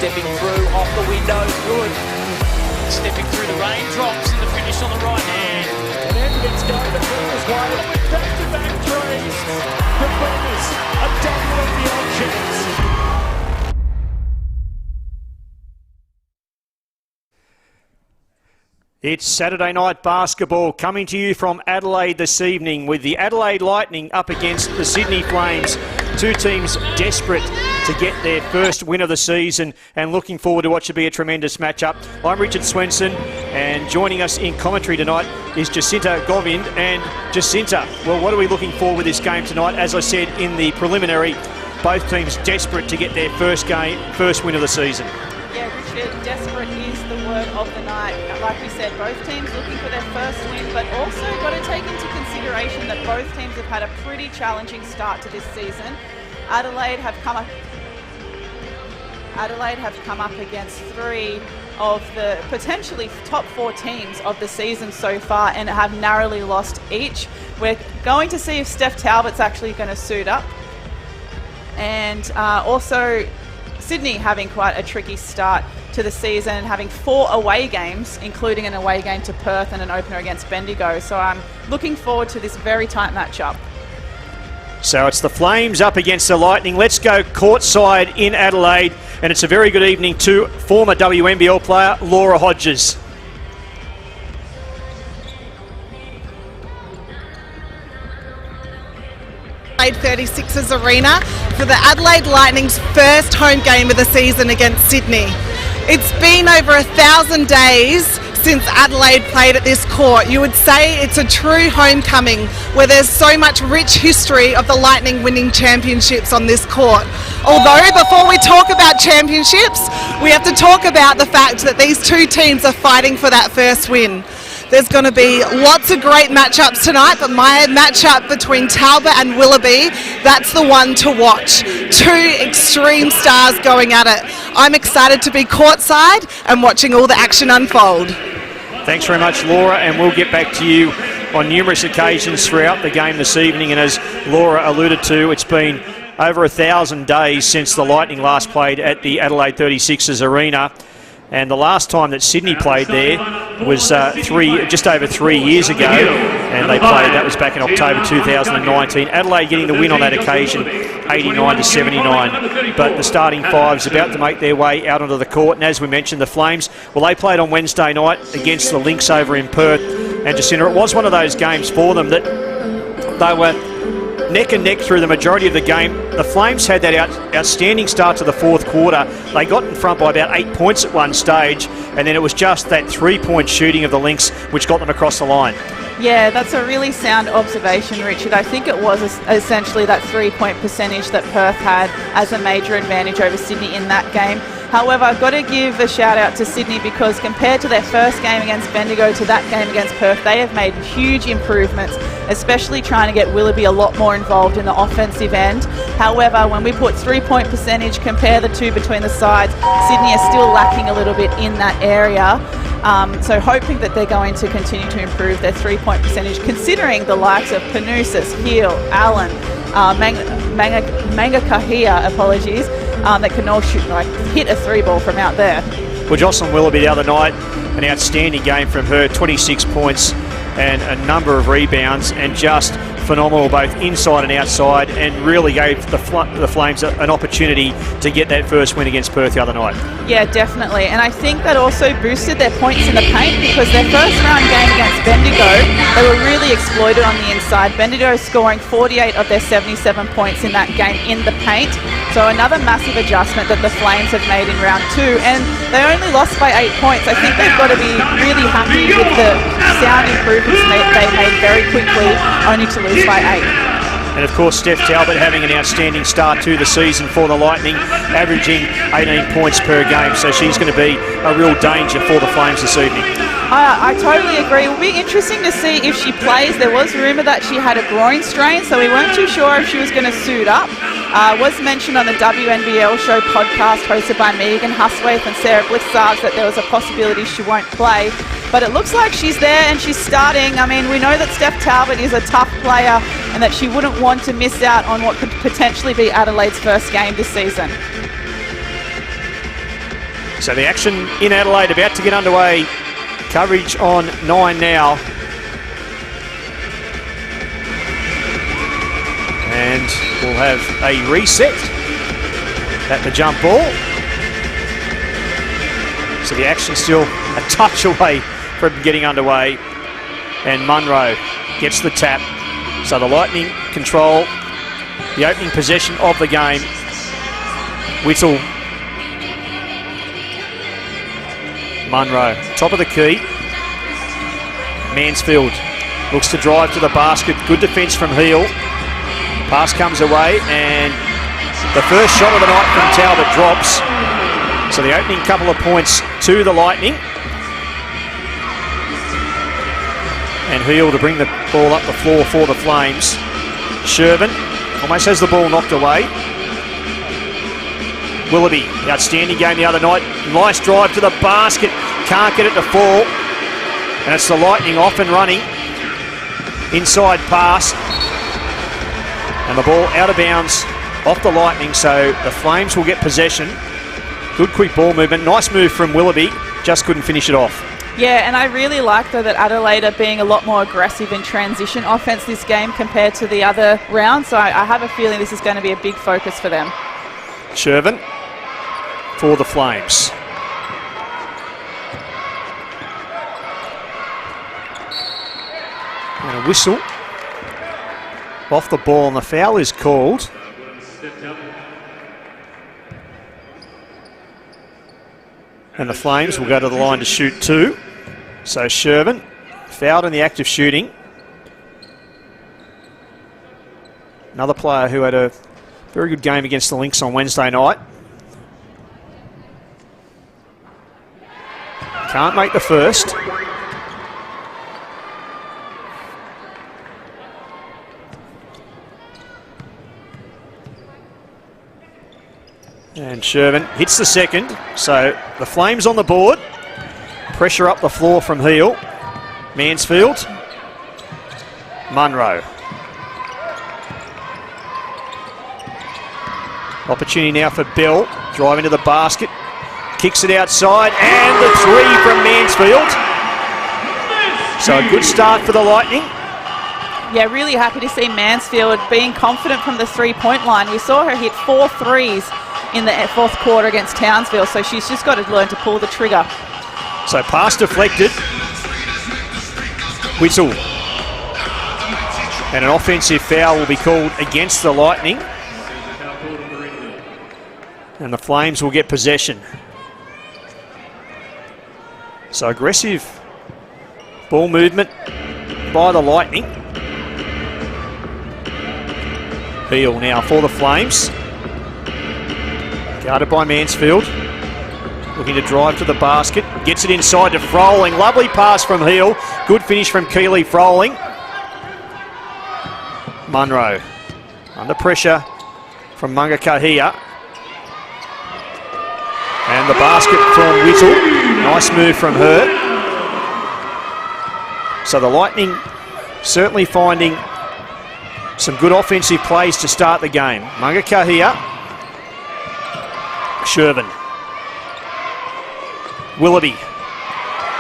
stepping through off the window, good. Stepping through the raindrops in the finish on the right hand. And Edmonds going the Brewers way with back-to-back threes. The Brewers are double the options. It's Saturday night basketball coming to you from Adelaide this evening with the Adelaide Lightning up against the Sydney Flames. Two teams desperate to get their first win of the season and looking forward to what should be a tremendous matchup. I'm Richard Swenson and joining us in commentary tonight is Jacinta Govind. And Jacinta, well, what are we looking for with this game tonight? As I said in the preliminary, both teams desperate to get their first win of the season. Yeah, Richard, desperate is the word of the night. Like we said, both teams looking for their first win, but also got to take into consideration that both teams have had a pretty challenging start to this season. Adelaide have come up against three of the potentially top four teams of the season so far and have narrowly lost each. We're going to see if Steph Talbot's actually going to suit up. And also Sydney having quite a tricky start to the season, having 4 away games, including an away game to Perth and an opener against Bendigo. So I'm looking forward to this very tight matchup. So it's the Flames up against the Lightning. Let's go courtside in Adelaide. And it's a very good evening to former WNBL player Laura Hodges. Adelaide 36ers Arena for the Adelaide Lightning's first home game of the season against Sydney. It's been over 1,000 days since Adelaide played at this court. You would say it's a true homecoming where there's so much rich history of the Lightning winning championships on this court. Although before we talk about championships, we have to talk about the fact that these two teams are fighting for that first win. There's going to be lots of great matchups tonight, but my matchup between Talbot and Willoughby, that's the one to watch. Two extreme stars going at it. I'm excited to be courtside and watching all the action unfold. Thanks very much, Laura, and we'll get back to you on numerous occasions throughout the game this evening. And as Laura alluded to, it's been over 1,000 days since the Lightning last played at the Adelaide 36ers Arena. And the last time that Sydney played there was just over 3 years ago, and they played, that was back in October 2019. Adelaide getting the win on that occasion, 89-79. But the starting five's about to make their way out onto the court. And as we mentioned, the Flames, well, they played on Wednesday night against the Lynx over in Perth. And Jacinta, it was one of those games for them that they were neck and neck through the majority of the game. The Flames had that outstanding start to the fourth quarter. They got in front by about 8 points at one stage, and then it was just that 3-point shooting of the Lynx which got them across the line. Yeah, that's a really sound observation, Richard. I think it was essentially that 3-point percentage that Perth had as a major advantage over Sydney in that game. However, I've got to give a shout out to Sydney because compared to their first game against Bendigo to that game against Perth, they have made huge improvements, especially trying to get Willoughby a lot more involved in the offensive end. However, when we put 3-point percentage, compare the two between the sides, Sydney is still lacking a little bit in that area. So hoping that they're going to continue to improve their 3-point percentage, considering the likes of Panousis, Heel, Allen, Mangakahia, apologies, that can all shoot, like hit a 3-ball from out there. Well, Jocelyn Willoughby the other night, an outstanding game from her, 26 points and a number of rebounds, and just phenomenal both inside and outside, and really gave the Flames an opportunity to get that first win against Perth the other night. Yeah, definitely. And I think that also boosted their points in the paint because their first round game against Bendigo, they were really exploited on the inside. Bendigo scoring 48 of their 77 points in that game in the paint. So another massive adjustment that the Flames have made in round 2, and they only lost by 8 points. I think they've got to be really happy with the sound improvements they made very quickly, only to lose by 8. And of course, Steph Talbot having an outstanding start to the season for the Lightning, averaging 18 points per game. So she's going to be a real danger for the Flames this evening. I totally agree. It will be interesting to see if she plays. There was rumour that she had a groin strain, so we weren't too sure if she was going to suit up. Was mentioned on the WNBL show podcast hosted by Megan Huswaith and Sarah Blitzards that there was a possibility she won't play. But it looks like she's there and she's starting. I mean, we know that Steph Talbot is a tough player and that she wouldn't want to miss out on what could potentially be Adelaide's first game this season. So the action in Adelaide about to get underway. Coverage on 9 now. And we'll have a reset at the jump ball. So the action still a touch away from getting underway. And Munro gets the tap. So the Lightning control the opening possession of the game. Whittle. Munro, top of the key. Mansfield looks to drive to the basket. Good defence from Heel. Pass comes away, and the first shot of the night from Talbot drops. So the opening couple of points to the Lightning. And Heel to bring the ball up the floor for the Flames. Shervin almost has the ball knocked away. Willoughby, outstanding game the other night. Nice drive to the basket. Can't get it to fall. And it's the Lightning off and running. Inside pass. And the ball out of bounds off the Lightning, so the Flames will get possession. Good quick ball movement. Nice move from Willoughby. Just couldn't finish it off. Yeah, and I really like, though, that Adelaide are being a lot more aggressive in transition offense this game compared to the other round. So I have a feeling this is going to be a big focus for them. Shervin for the Flames. And a whistle off the ball, and the foul is called. And the Flames will go to the line to shoot 2. So Shervin fouled in the act of shooting. Another player who had a very good game against the Lynx on Wednesday night. Can't make the first. And Shervin hits the second. So the Flames on the board. Pressure up the floor from Heel. Mansfield. Munro. Opportunity now for Bell. Driving to the basket. Kicks it outside. And the 3 from Mansfield. So a good start for the Lightning. Yeah, really happy to see Mansfield being confident from the three-point line. We saw her hit 4 threes in the fourth quarter against Townsville, so she's just got to learn to pull the trigger. So pass deflected. Whittle. And an offensive foul will be called against the Lightning. And the Flames will get possession. So aggressive ball movement by the Lightning. Heel now for the Flames. Guarded by Mansfield. Looking to drive to the basket. Gets it inside to Froling. Lovely pass from Heel. Good finish from Keeley Froling. Munro. Under pressure from Munga Kahia. And the basket from Whittle. Nice move from her. So the Lightning certainly finding some good offensive plays to start the game. Munga Kahia. Shervin. Willoughby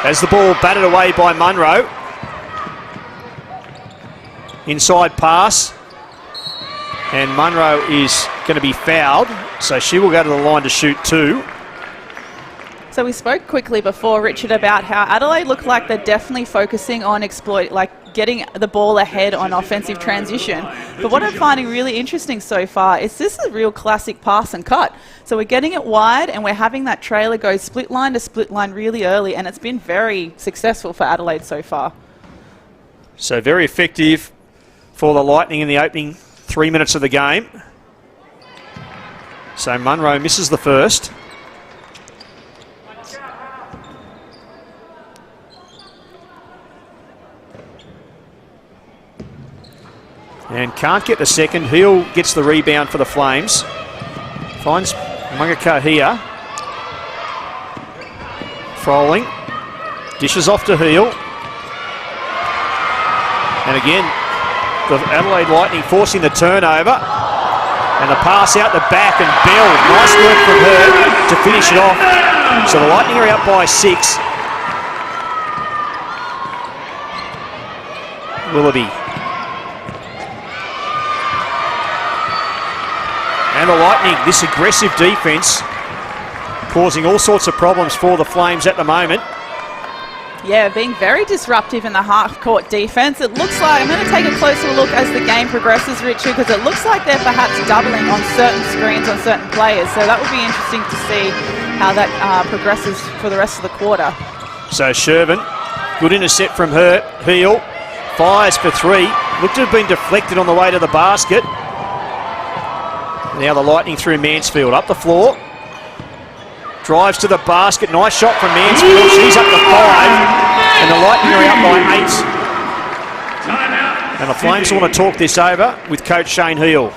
has the ball batted away by Munro. Inside pass. And Munro is going to be fouled, so she will go to the line to shoot 2. So we spoke quickly before, Richard, about how Adelaide look like they're definitely focusing on getting the ball ahead on offensive transition. But what I'm finding really interesting so far is this is a real classic pass and cut. So we're getting it wide and we're having that trailer go split line to split line really early, and it's been very successful for Adelaide so far. So very effective for the Lightning in the opening 3 minutes of the game. So Munro misses the first. And can't get the second. Heel gets the rebound for the Flames. Finds Munga Kahia. Froling. Dishes off to Heel. And again, the Adelaide Lightning forcing the turnover. And the pass out the back, and Bell, nice work from her to finish it off. So the Lightning are out by 6. Willoughby. And the Lightning, this aggressive defence, causing all sorts of problems for the Flames at the moment. Yeah, being very disruptive in the half-court defence. It looks like, I'm going to take a closer look as the game progresses, Richard, because it looks like they're perhaps doubling on certain screens on certain players. So that would be interesting to see how that progresses for the rest of the quarter. So Shervin, good intercept from her. Heel, fires for 3. Looked to have been deflected on the way to the basket. Now the Lightning through Mansfield. Up the floor. Drives to the basket. Nice shot from Mansfield. She's up to 5. And the Lightning are out by 8. And the Flames want to talk this over with coach Shane Heel.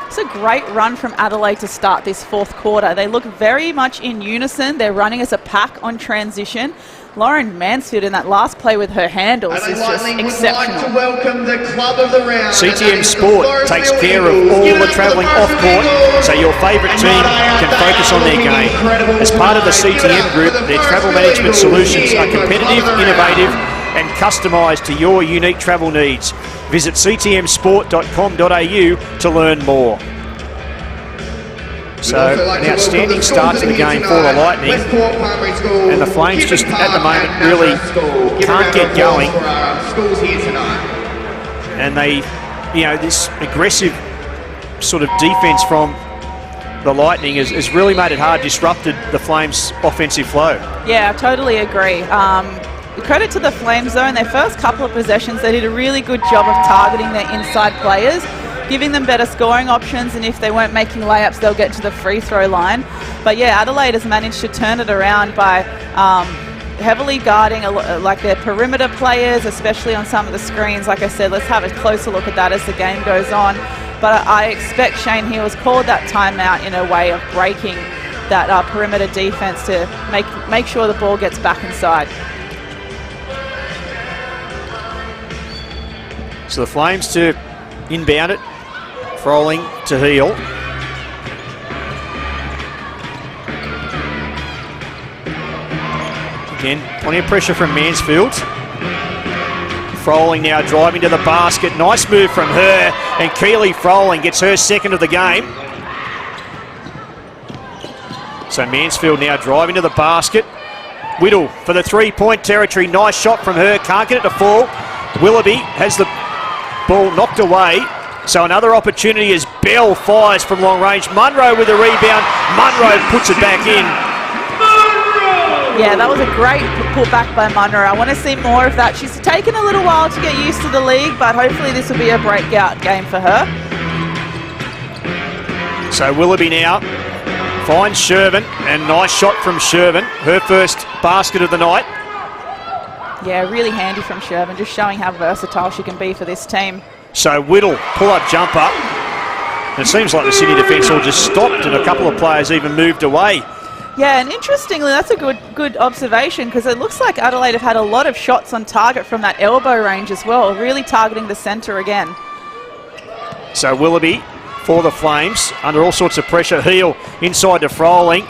It's a great run from Adelaide to start this fourth quarter. They look very much in unison. They're running as a pack on transition. Lauren Mansfield in that last play with her handles is just exceptional. Would like to welcome the club of the round. CTM Sport takes care of all the travelling off-court, so your favourite team can focus on their game. As part of the CTM group, their travel management solutions are competitive, innovative and customised to your unique travel needs. Visit ctmsport.com.au to learn more. So an outstanding start to the game for the Lightning, and the Flames just at the moment really can't get going. And they, this aggressive sort of defence from the Lightning has really made it hard, disrupted the Flames' offensive flow. Yeah, I totally agree. Credit to the Flames though, in their first couple of possessions they did a really good job of targeting their inside players, giving them better scoring options, and if they weren't making layups they'll get to the free throw line. But yeah, Adelaide has managed to turn it around by heavily guarding like their perimeter players, especially on some of the screens. Like I said, let's have a closer look at that as the game goes on. But I expect Shane Heel has called that timeout in a way of breaking that perimeter defense to make sure the ball gets back inside. So the Flames to inbound it. Froling to Heel. Again, plenty of pressure from Mansfield. Froling now driving to the basket. Nice move from her. And Keely Froling gets her second of the game. So Mansfield now driving to the basket. Whittle for the three-point territory. Nice shot from her. Can't get it to fall. Willoughby has the ball knocked away. So another opportunity as Bell fires from long range. Munro with a rebound. Munro puts it back in. Yeah, that was a great putback by Munro. I want to see more of that. She's taken a little while to get used to the league, but hopefully this will be a breakout game for her. So Willoughby now finds Shervin, and nice shot from Shervin. Her first basket of the night. Yeah, really handy from Shervin, just showing how versatile she can be for this team. So Whittle, pull-up jumper. And it seems like the Sydney defence all just stopped and a couple of players even moved away. Yeah, and interestingly, that's a good observation, because it looks like Adelaide have had a lot of shots on target from that elbow range as well, really targeting the centre again. So Willoughby for the Flames, under all sorts of pressure. Heel inside to Froling.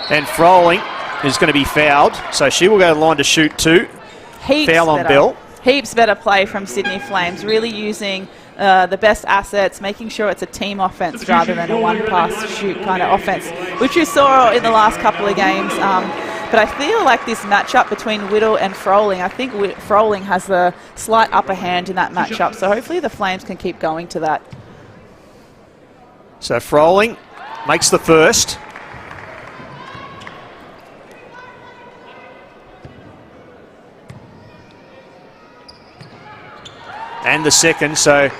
And Froling is going to be fouled, so she will go to the line to shoot 2. Foul on Bell. Heaps better play from Sydney Flames, really using the best assets, making sure it's a team offense rather than a one-pass-shoot kind of offense, which you saw in the last couple of games. But I feel like this matchup between Whittle and Froling, I think Froling has the slight upper hand in that matchup, so hopefully the Flames can keep going to that. So Froling makes the first. And the second, so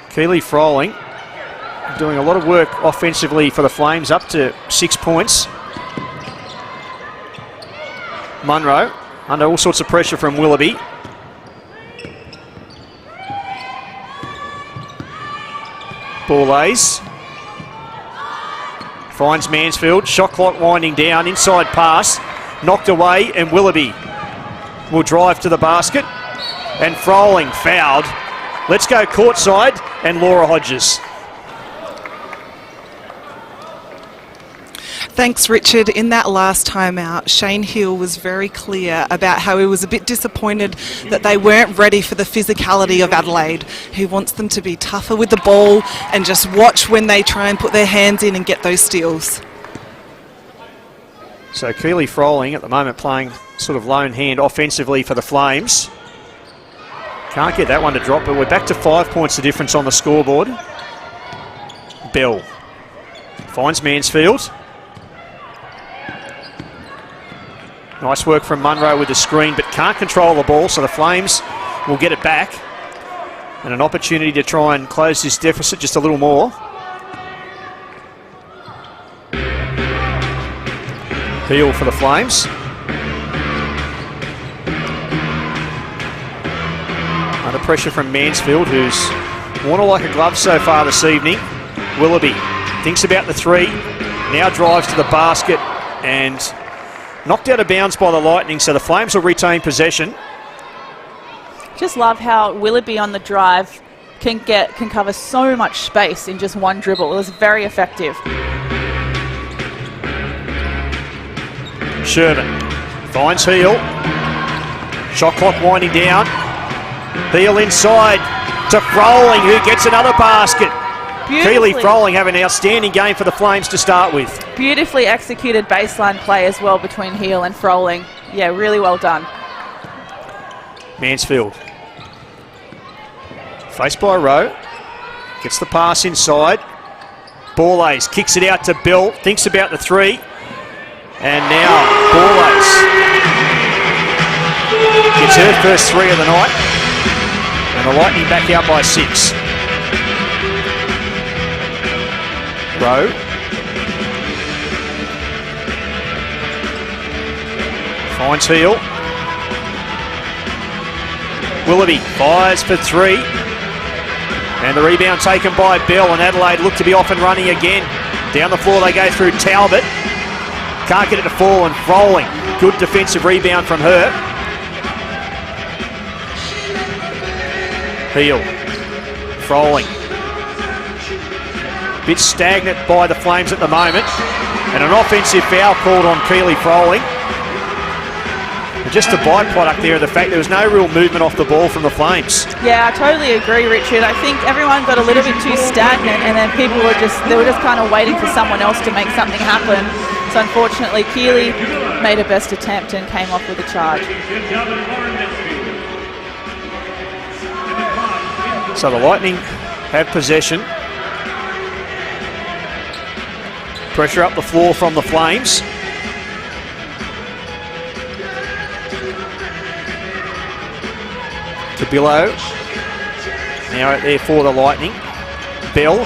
Keely Froling doing a lot of work offensively for the Flames, up to 6 points. Munro under all sorts of pressure from Willoughby. Bourlays finds Mansfield, shot clock winding down, inside pass, knocked away, and Willoughby will drive to the basket. And Froling fouled. Let's go courtside and Laura Hodges. Thanks, Richard. In that last timeout, Shane Hill was very clear about how he was a bit disappointed that they weren't ready for the physicality of Adelaide. He wants them to be tougher with the ball and just watch when they try and put their hands in and get those steals. So Keely Froling at the moment playing sort of lone hand offensively for the Flames. Can't get that one to drop, but we're back to 5 points the difference on the scoreboard. Bell finds Mansfield. Nice work from Munro with the screen, but can't control the ball, so the Flames will get it back. And an opportunity to try and close this deficit just a little more. Heel for the Flames. Under pressure from Mansfield, who's worn like a glove so far this evening. Willoughby thinks about the three, now drives to the basket and knocked out of bounds by the Lightning, so the Flames will retain possession. Just love how Willoughby on the drive can cover so much space in just one dribble. It was very effective. Sherman finds Heel. Shot clock winding down. Heel inside to Froling, who gets another basket. Keely Froling having an outstanding game for the Flames to start with. Beautifully executed baseline play as well between Heel and Froling. Yeah, really well done. Mansfield. Faced by Rowe. Gets the pass inside. Borlase kicks it out to Bill. Thinks about the three. And now Borlase gets her first three of the night. And the Lightning back out by 6. Rowe. Finds Heel. Willoughby fires for 3. And the rebound taken by Bell, and Adelaide look to be off and running again. Down the floor they go through Talbot. Can't get it to fall, and Froling. Good defensive rebound from her. Heel. Froling. Bit stagnant by the Flames at the moment. And an offensive foul called on Keely Froling. And just a byproduct there of the fact there was no real movement off the ball from the Flames. Yeah, I totally agree, Richard. I think everyone got a little bit too stagnant, and then people were just kind of waiting for someone else to make something happen. So unfortunately, Keely made her best attempt and came off with a charge. So the Lightning have possession. Pressure up the floor from the Flames. Cabillo now out there for the Lightning. Bell.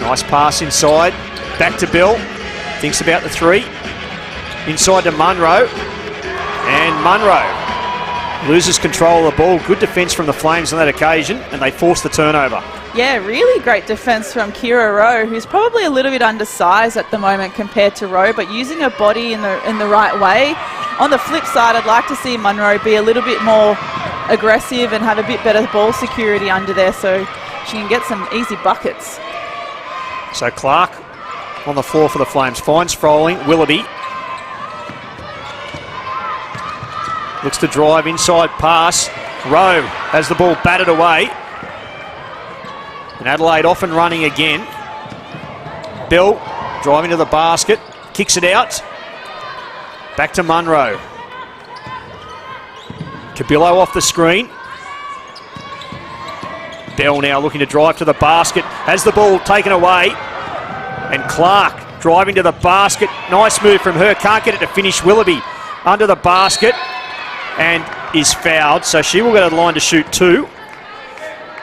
Nice pass inside. Back to Bell. Thinks about the three. Inside to Munro. And Munro loses control of the ball. Good defence from the Flames on that occasion, and they force the turnover. Yeah, really great defence from Kira Rowe, who's probably a little bit undersized at the moment compared to Rowe, but using her body in the right way. On the flip side, I'd like to see Munro be a little bit more aggressive and have a bit better ball security under there so she can get some easy buckets. So Clark on the floor for the Flames. Finds Froling. Willoughby looks to drive inside pass. Rowe has the ball batted away. And Adelaide off and running again. Bell driving to the basket. Kicks it out. Back to Munro. Cabillo off the screen. Bell now looking to drive to the basket. Has the ball taken away. And Clark driving to the basket. Nice move from her. Can't get it to finish. Willoughby under the basket. And is fouled. So she will go to the line to shoot 2.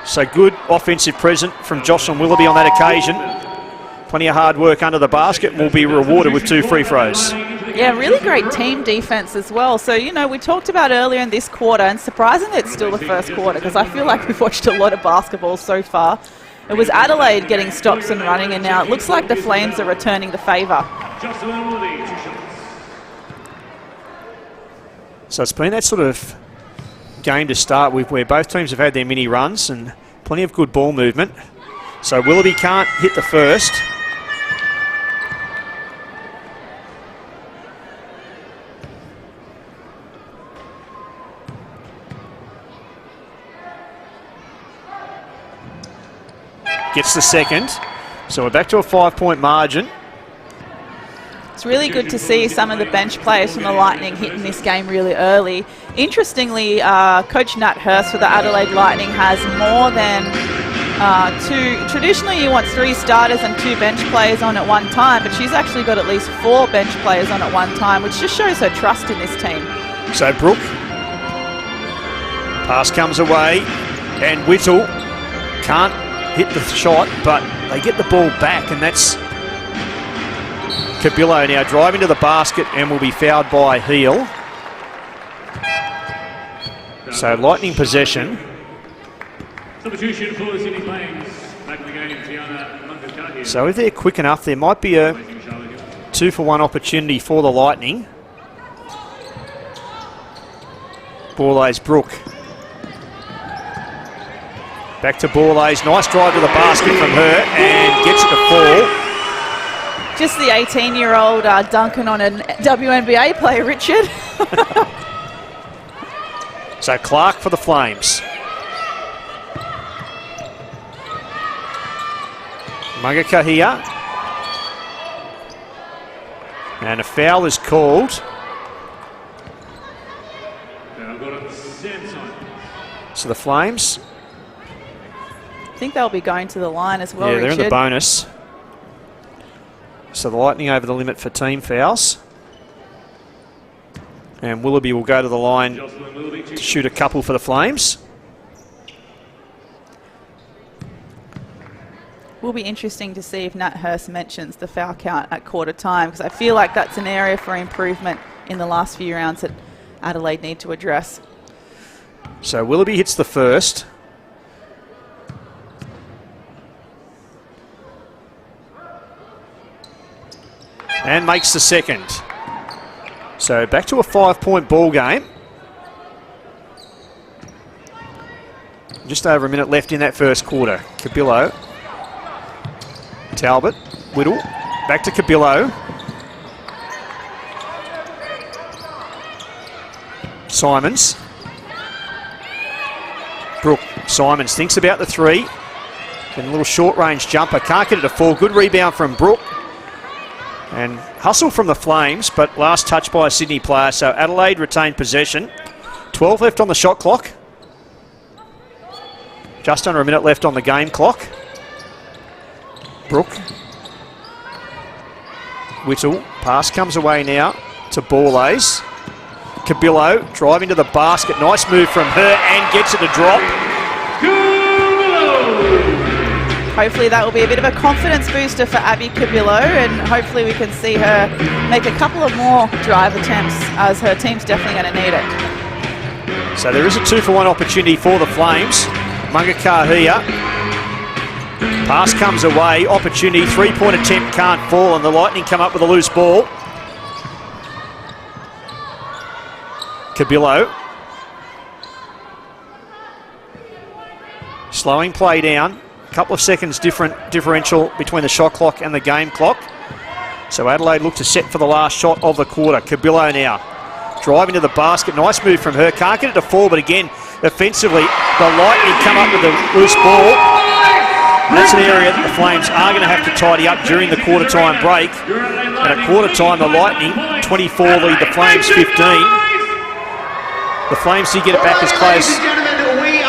So good offensive presence from Jocelyn Willoughby on that occasion. Plenty of hard work under the basket and will be rewarded with 2 free throws. Yeah, really great team defense as well. So, you know, we talked about earlier in this quarter, and surprisingly it's still the first quarter because I feel like we've watched a lot of basketball so far. It was Adelaide getting stops and running, and now it looks like the Flames are returning the favour. So it's been that sort of game to start with where both teams have had their mini runs and plenty of good ball movement. So Willoughby can't hit the first. gets the second. So we're back to a 5-point margin. It's really good to see some of the bench players from the Lightning hitting this game really early. Interestingly, Coach Nat Hurst for the Adelaide Lightning has more than traditionally he wants 3 starters and 2 bench players on at one time, but she's actually got at least 4 bench players on at one time, which just shows her trust in this team. So Brooke, pass comes away, and Whittle can't hit the shot, but they get the ball back, and that's Cabillo now driving to the basket and will be fouled by Heel. So Lightning possession. Substitution for the Sydney Flames. Back in the game, Tiana. So if they're quick enough, there might be a 2-for-1 opportunity for the Lightning. Borlase Brooke. Back to Borlase. Nice drive to the basket from her and gets it to fall. Just the 18-year-old dunking on a WNBA player, Richard. So Clark for the Flames. Mugaka here. And a foul is called. So the Flames. I think they'll be going to the line as well, Yeah, they're Richard. in the bonus. So the Lightning over the limit for team fouls. And Willoughby will go to the line to shoot a couple for the Flames. Will be interesting to see if Nat Hurst mentions the foul count at quarter time, because I feel like that's an area for improvement in the last few rounds that Adelaide need to address. So Willoughby hits the first. And makes the second. So back to a 5-point ball game. Just over a minute left in that first quarter. Cabillo. Talbot. Whittle. Back to Cabillo. Simons. Brooke. Simons thinks about the 3. Then a little short range jumper. Can't get it to fall. Good rebound from Brooke. And hustle from the Flames, but last touch by a Sydney player. So Adelaide retained possession. 12 left on the shot clock. Just under a minute left on the game clock. Brooke. Whittle. Pass comes away now to Borlase. Cabillo driving to the basket. Nice move from her and gets it to drop. Hopefully that will be a bit of a confidence booster for Abby Cabillo, and hopefully we can see her make a couple of more drive attempts, as her team's definitely going to need it. So there is a 2-for-1 opportunity for the Flames. Mungakar here. Pass comes away. Opportunity. 3-point attempt can't fall, and the Lightning come up with a loose ball. Cabillo. Slowing play down. Couple of seconds differential between the shot clock and the game clock. So Adelaide look to set for the last shot of the quarter. Cabillo now driving to the basket. Nice move from her. Can't get it to fall, but again, offensively, the Lightning come up with a loose ball. And that's an area that the Flames are going to have to tidy up during the quarter time break. And at quarter time, the Lightning 24 lead the Flames 15. The Flames did get it back as close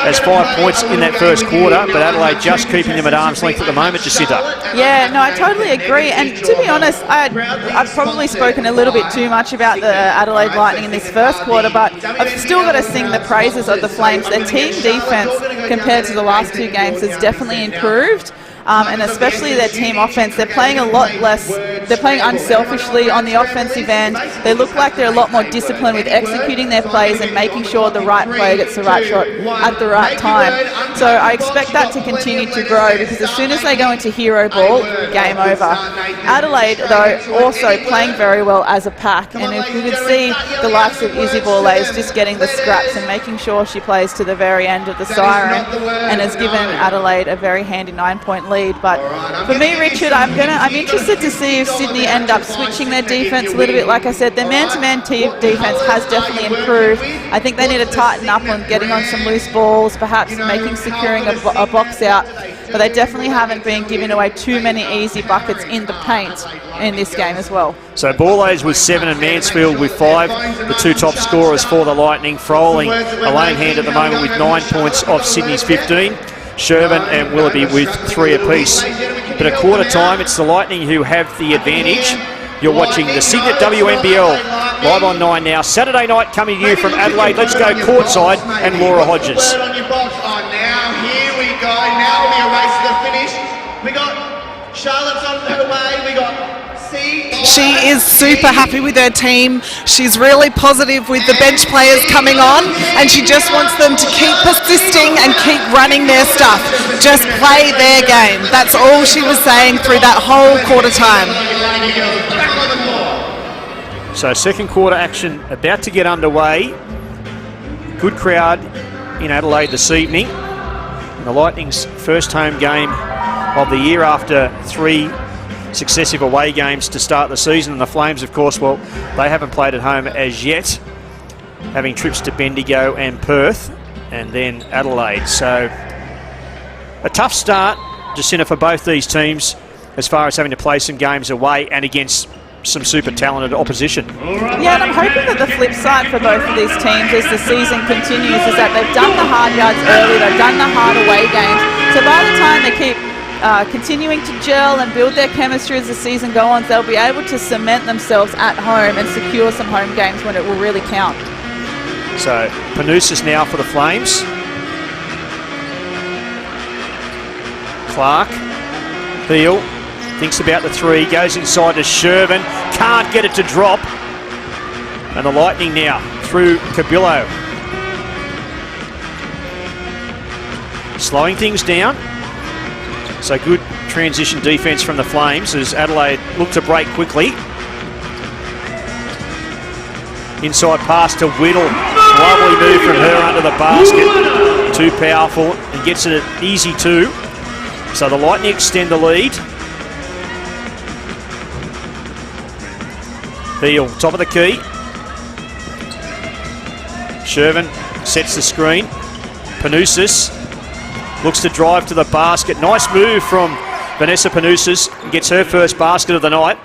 as 5 points in that first quarter, but Adelaide just keeping them at arm's length at the moment, Jacinta. Yeah, no, I totally agree. And to be honest, I've probably spoken a little bit too much about the Adelaide Lightning in this first quarter, but I've still got to sing the praises of the Flames. Their team defense compared to the last 2 games has definitely improved. And especially their team offense, they're playing a lot less, they're playing unselfishly on the offensive end. They look like they're a lot more disciplined with executing their plays and making sure the right player gets the right shot at the right time. So I expect that to continue to grow, because as soon as they go into hero ball, game over. Adelaide, though, also playing very well as a pack, and if you could see the likes of Izzy Borlase just getting the scraps and making sure she plays to the very end of the siren, and has given Adelaide a very handy 9-point lead. But for me, Richard, I'm interested to see if Sydney end up switching their defense a little bit. Like I said, their man-to-man defense has definitely improved. I think they need to tighten up on getting on some loose balls, perhaps securing a box out. but they definitely haven't been giving away too many easy buckets in the paint in this game as well. So Borlase with 7 and Mansfield with 5. The two top scorers for the Lightning. Froling a lone hand at the moment with 9 points off Sydney's 15. Sherburn and Willoughby with 3 apiece. But at quarter time, it's the Lightning who have the advantage. You're watching the Cygnett WNBL live on 9 now. Saturday night coming to you from Adelaide. Let's go courtside and Laura Hodges. Now here we go. Now we are race to the finish. We got Charlotte's on her way. We got She is super happy with her team. She's really positive with the bench players coming on, and she just wants them to keep persisting and keep running their stuff. Just play their game. That's all she was saying through that whole quarter time. So second quarter action about to get underway. Good crowd in Adelaide this evening. And the Lightning's first home game of the year after 3 successive away games to start the season. And the Flames, of course, well, they haven't played at home as yet, having trips to Bendigo and Perth and then Adelaide. So a tough start, Jacinta, for both these teams as far as having to play some games away and against some super talented opposition. Yeah, and I'm hoping that the flip side for both of these teams as the season continues is that they've done the hard yards early, they've done the hard away games, so by the time they keep continuing to gel and build their chemistry as the season goes on, they'll be able to cement themselves at home and secure some home games when it will really count. So Panousis now for the Flames. Clark, Heel, thinks about the 3, goes inside to Sherburn, can't get it to drop. And the Lightning now through Cabillo. Slowing things down. So good transition defence from the Flames as Adelaide look to break quickly. Inside pass to Whittle. Lovely move from her under the basket. Too powerful and gets it at easy 2. So the Lightning extend the lead. Heel, top of the key. Sherburn sets the screen. Panousis looks to drive to the basket. Nice move from Vanessa Panousis. Gets her first basket of the night.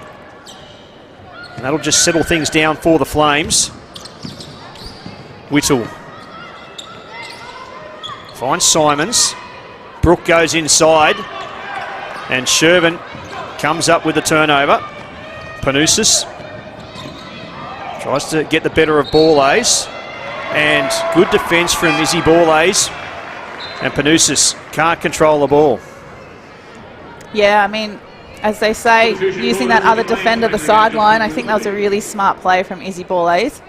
And that'll just settle things down for the Flames. Whittle finds Simons. Brooke goes inside. And Sherburn comes up with the turnover. Panousis tries to get the better of Borlase. And good defence from Izzy Borlase. And Panousis can't control the ball. Yeah, I mean, as they say, using that other defender, the sideline, I think that was a really smart play from Izzy Borlase.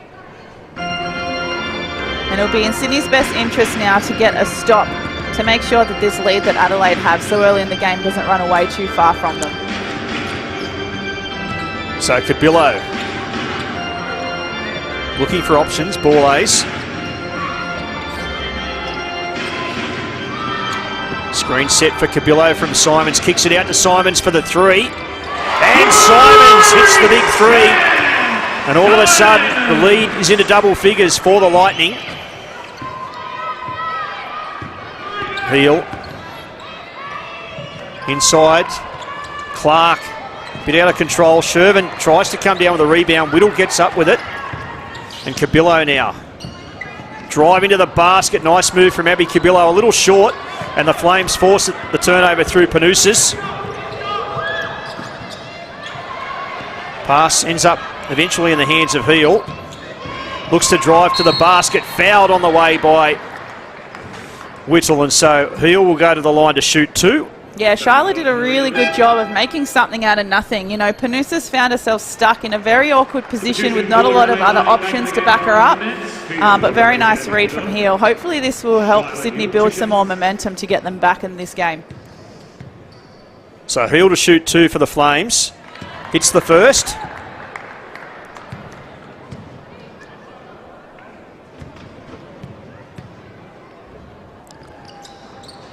And it'll be in Sydney's best interest now to get a stop to make sure that this lead that Adelaide have so early in the game doesn't run away too far from them. So Cabillo looking for options. Borlase. Screen set for Cabillo from Simons. Kicks it out to Simons for the 3. And Simons hits the big 3. And all of a sudden, the lead is into double figures for the Lightning. Heel. Inside. Clark. Bit out of control. Sherburn tries to come down with a rebound. Whittle gets up with it. And Cabillo now. Drive into the basket. Nice move from Abby Cabillo. A little short. And the Flames force the turnover through Panousis. Pass ends up eventually in the hands of Heel. Looks to drive to the basket. Fouled on the way by Whittle. And so Heel will go to the line to shoot 2. Yeah, Charlotte did a really good job of making something out of nothing. You know, Panousis found herself stuck in a very awkward position with not a lot of other options to back her up. But very nice read from Heel. Hopefully this will help Sydney build some more momentum to get them back in this game. So Heel to shoot 2 for the Flames. Hits the first.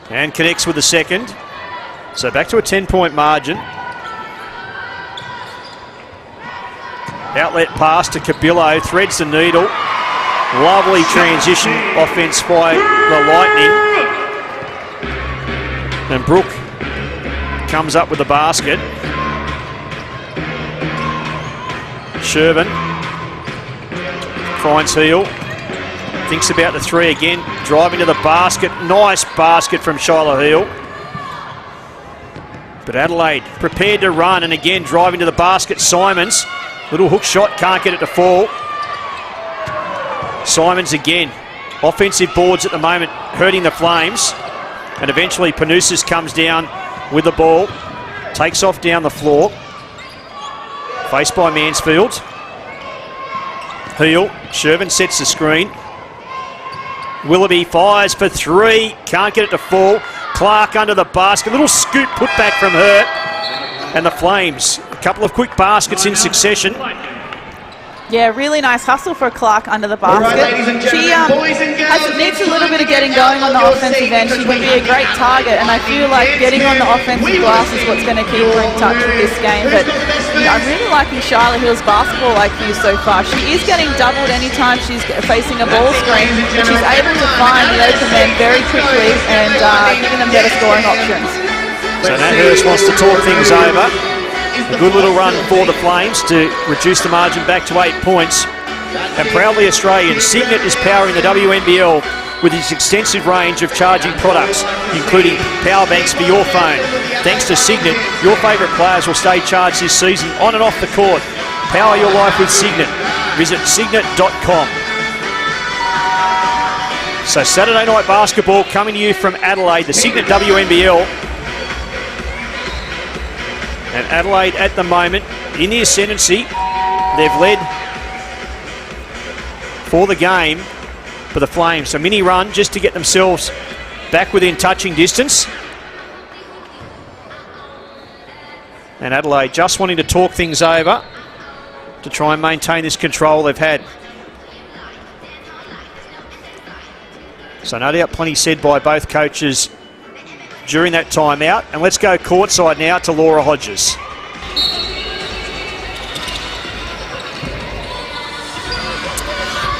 And connects with the second. So back to a 10-point margin. Outlet pass to Cabillo. Threads the needle. Lovely transition offense by the Lightning. And Brooke comes up with the basket. Shervin finds Heel. Thinks about the three again. Driving to the basket. Nice basket from Shiloh Heel. But Adelaide prepared to run, and again driving to the basket. Simons. Little hook shot. Can't get it to fall. Simons again. Offensive boards at the moment hurting the Flames. And eventually Panousis comes down with the ball. Takes off down the floor. Faced by Mansfield. Heel. Shervin sets the screen. Willoughby fires for three. Can't get it to fall. Clark under the basket. Little scoop put back from her. And the Flames. A couple of quick baskets in succession. Yeah, really nice hustle for Clark under the basket. She needs a little bit of getting going on the offensive end. She can be a great target, and I feel like getting on the offensive glass is what's going to keep her in touch with this game. But I'm really liking Shiloh Hill's basketball IQ so far. She is getting doubled anytime she's facing a ball screen, but she's able to find the open men very quickly and giving them better scoring options. So Nat Hurst wants to talk things over. A good little run for the Flames to reduce the margin back to 8 points. And proudly Australian, Cygnett is powering the WNBL with its extensive range of charging products, including power banks for your phone. Thanks to Cygnett, your favourite players will stay charged this season on and off the court. Power your life with Cygnett. Visit cygnett.com. So Saturday night basketball coming to you from Adelaide, the Cygnett WNBL. And Adelaide at the moment in the ascendancy. They've led for the game for the Flames. A mini run just to get themselves back within touching distance. And Adelaide just wanting to talk things over to try and maintain this control they've had. So no doubt plenty said by both coaches during that timeout. And let's go courtside now to Laura Hodges.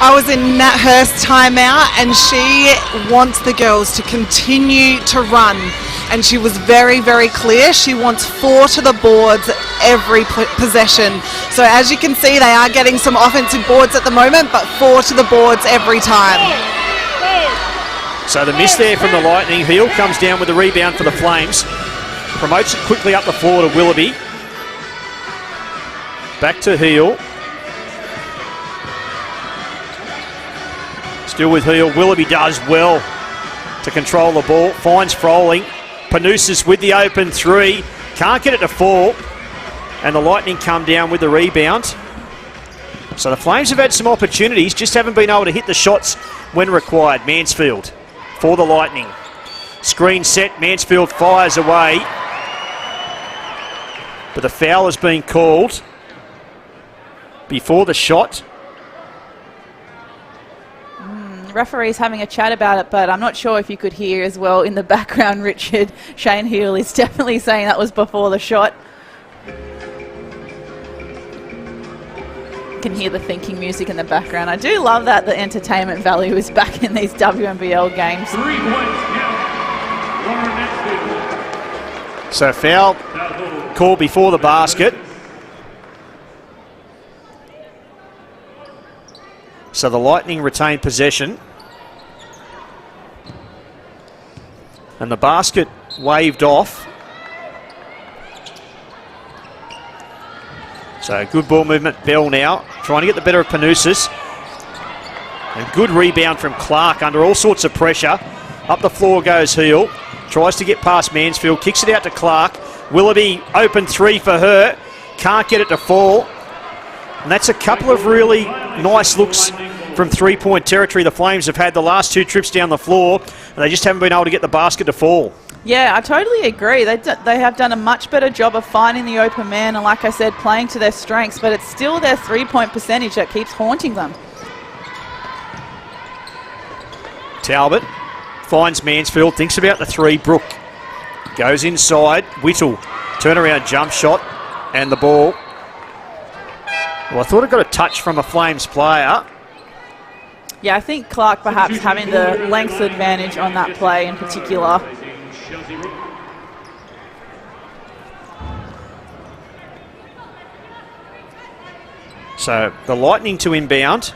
I was in Nat Hurst's timeout, and she wants the girls to continue to run. And she was very, very clear. She wants 4 to the boards every possession. So as you can see, they are getting some offensive boards at the moment, but 4 to the boards every time. So the miss there from the Lightning. Heel comes down with the rebound for the Flames. Promotes it quickly up the floor to Willoughby. Back to Heel. Still with Heel. Willoughby does well to control the ball. Finds Froling. Panousis with the open three. Can't get it to fall. And the Lightning come down with the rebound. So the Flames have had some opportunities, just haven't been able to hit the shots when required. Mansfield for the Lightning. Screen set. Mansfield fires away. But the foul has been called before the shot. Referee's having a chat about it, but I'm not sure if you could hear as well in the background, Richard. Shane Heel is definitely saying that was before the shot. You can hear the thinking music in the background. I do love that the entertainment value is back in these WNBL games. 3 points now. So foul called before the basket. So the Lightning retain possession. And the basket waved off. So good ball movement. Bell now trying to get the better of Panousis. And good rebound from Clark under all sorts of pressure. Up the floor goes Heel. Tries to get past Mansfield. Kicks it out to Clark. Willoughby open three for her. Can't get it to fall. And that's a couple of really nice looks from three-point territory the Flames have had the last 2 trips down the floor, and they just haven't been able to get the basket to fall. Yeah, I totally agree. They have done a much better job of finding the open man and, like I said, playing to their strengths, but it's still their three-point percentage that keeps haunting them. Talbot finds Mansfield, thinks about the three. Brooke goes inside. Whittle, turnaround jump shot, and the ball. Well, I thought it got a touch from a Flames player. Yeah, I think Clark perhaps having the length advantage on that play in particular. So the Lightning to inbound.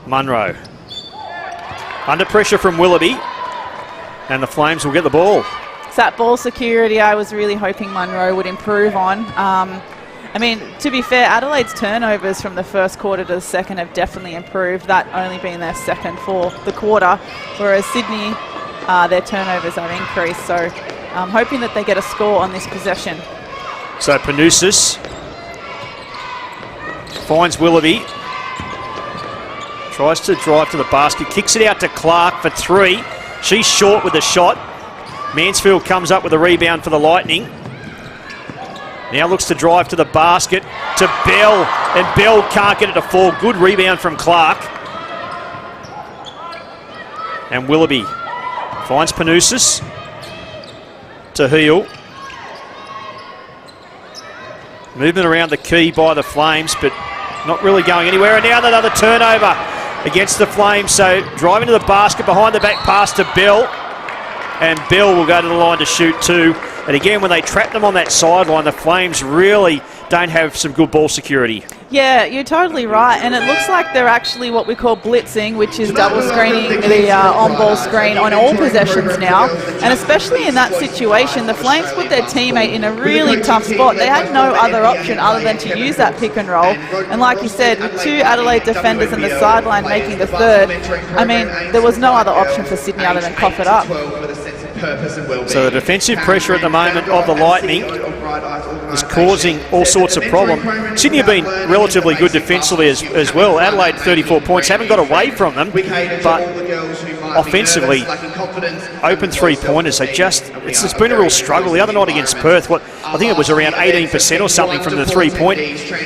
Munro. Under pressure from Willoughby. And the Flames will get the ball. It's that ball security I was really hoping Munro would improve on. I mean, to be fair, Adelaide's turnovers from the first quarter to the second have definitely improved, that only being their second for the quarter, whereas Sydney, their turnovers have increased. So I'm hoping that they get a score on this possession. So Panousis finds Willoughby. Tries to drive to the basket, kicks it out to Clark for three. She's short with the shot. Mansfield comes up with a rebound for the Lightning. Now looks to drive to the basket, to Bell, and Bell can't get it to fall. Good rebound from Clark. And Willoughby finds Panousis to Heel. Movement around the key by the Flames, but not really going anywhere. And now another turnover against the Flames. So driving to the basket, behind the back pass to Bell. And Bell will go to the line to shoot two. And again, when they trap them on that sideline, the Flames really don't have some good ball security. Yeah, you're totally right. And it looks like they're actually what we call blitzing, which is double screening the on-ball screen on all possessions now. And especially in that situation, the Flames put their teammate in a really tough spot. They had no other option other than to use that pick and roll. And like you said, with two Adelaide defenders in the sideline making the third, I mean, there was no other option for Sydney other than cough it up. So the defensive pressure at the moment of the Lightning is causing all sorts of problems. Sydney have been relatively good defensively as well. Adelaide 34 points, haven't got away from them, but offensively, open three-pointers, it's been a real struggle. The other night against Perth, I think it was around 18% or something from the three-point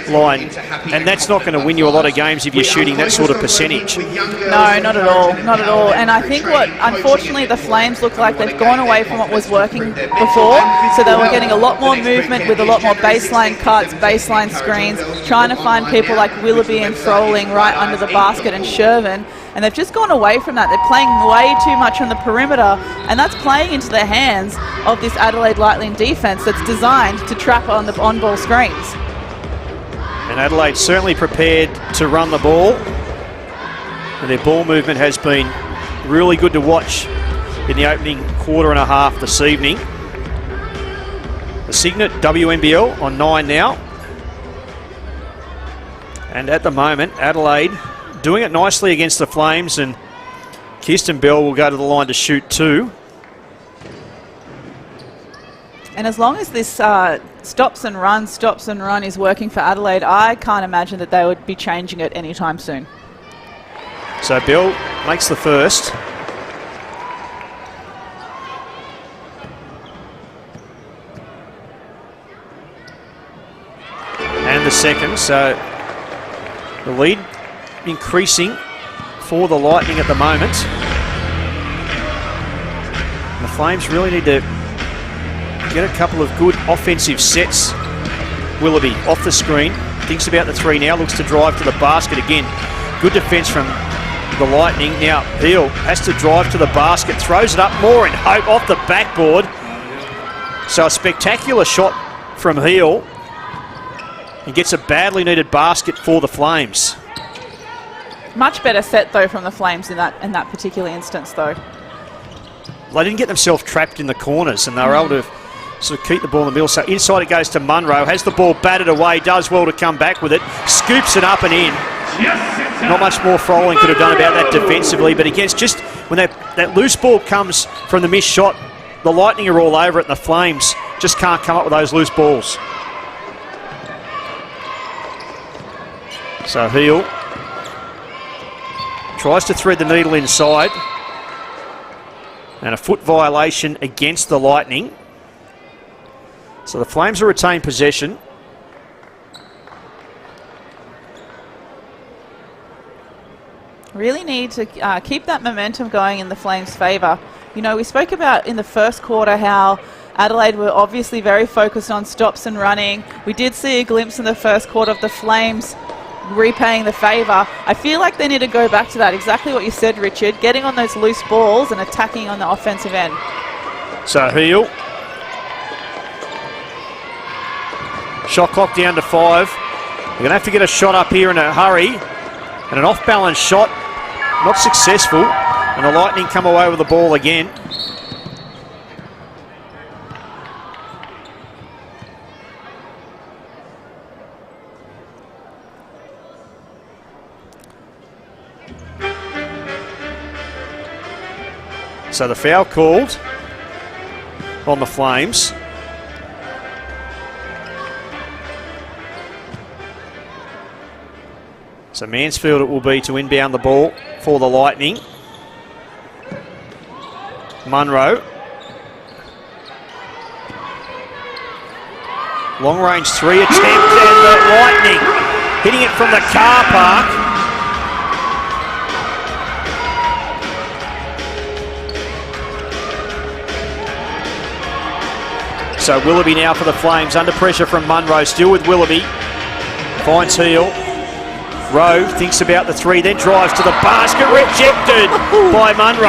line, and that's not going to win you a lot of games if you're shooting that sort of percentage. No, not at all, not at all. And I think unfortunately, the Flames look like they've gone away from what was working before, so they were getting a lot more movement with a lot more baseline cuts, baseline screens, trying to find people like Willoughby and Froling right under the basket and Shervin, and they've just gone away from that. They're playing way too much on the perimeter, and that's playing into the hands of this Adelaide Lightning defence that's designed to trap on the on-ball screens. And Adelaide certainly prepared to run the ball, and their ball movement has been really good to watch in the opening quarter and a half this evening. The Cygnett WNBL on 9 now. And at the moment, Adelaide doing it nicely against the Flames, and Kirsten Bell will go to the line to shoot two. And as long as this stops and run is working for Adelaide, I can't imagine that they would be changing it anytime soon. So Bell makes the first. And the second, so the lead increasing for the Lightning at the moment. And the Flames really need to get a couple of good offensive sets. Willoughby off the screen, thinks about the three now, looks to drive to the basket again. Good defence from the Lightning. Now Heel has to drive to the basket, throws it up, more in hope off the backboard. So a spectacular shot from Heel. And gets a badly needed basket for the Flames. Much better set though from the Flames in that particular instance though. They didn't get themselves trapped in the corners, and they were able to sort of keep the ball in the middle. So inside it goes to Munro, has the ball batted away, does well to come back with it, scoops it up and in. Not much more Froling could have done about that defensively, but again, it's just when that loose ball comes from the missed shot, the Lightning are all over it, and the Flames just can't come up with those loose balls. So Heel tries to thread the needle inside, and a foot violation against the Lightning. So the Flames will retain possession. Really need to keep that momentum going in the Flames' favour. You know, we spoke about in the first quarter how Adelaide were obviously very focused on stops and running. We did see a glimpse in the first quarter of the Flames repaying the favour. I feel like they need to go back to that, exactly what you said, Richard, getting on those loose balls and attacking on the offensive end. So Heel Shot clock down to 5. They're going to have to get a shot up here in a hurry. And an off-balance shot, not successful. And the Lightning come away with the ball again. So the foul called on the Flames. So Mansfield it will be to inbound the ball for the Lightning. Munro. Long range 3 attempt and the Lightning hitting it from the car park. So Willoughby now for the Flames, under pressure from Munro, still with Willoughby. Finds Heel. Rowe thinks about the 3, then drives to the basket, rejected by Munro.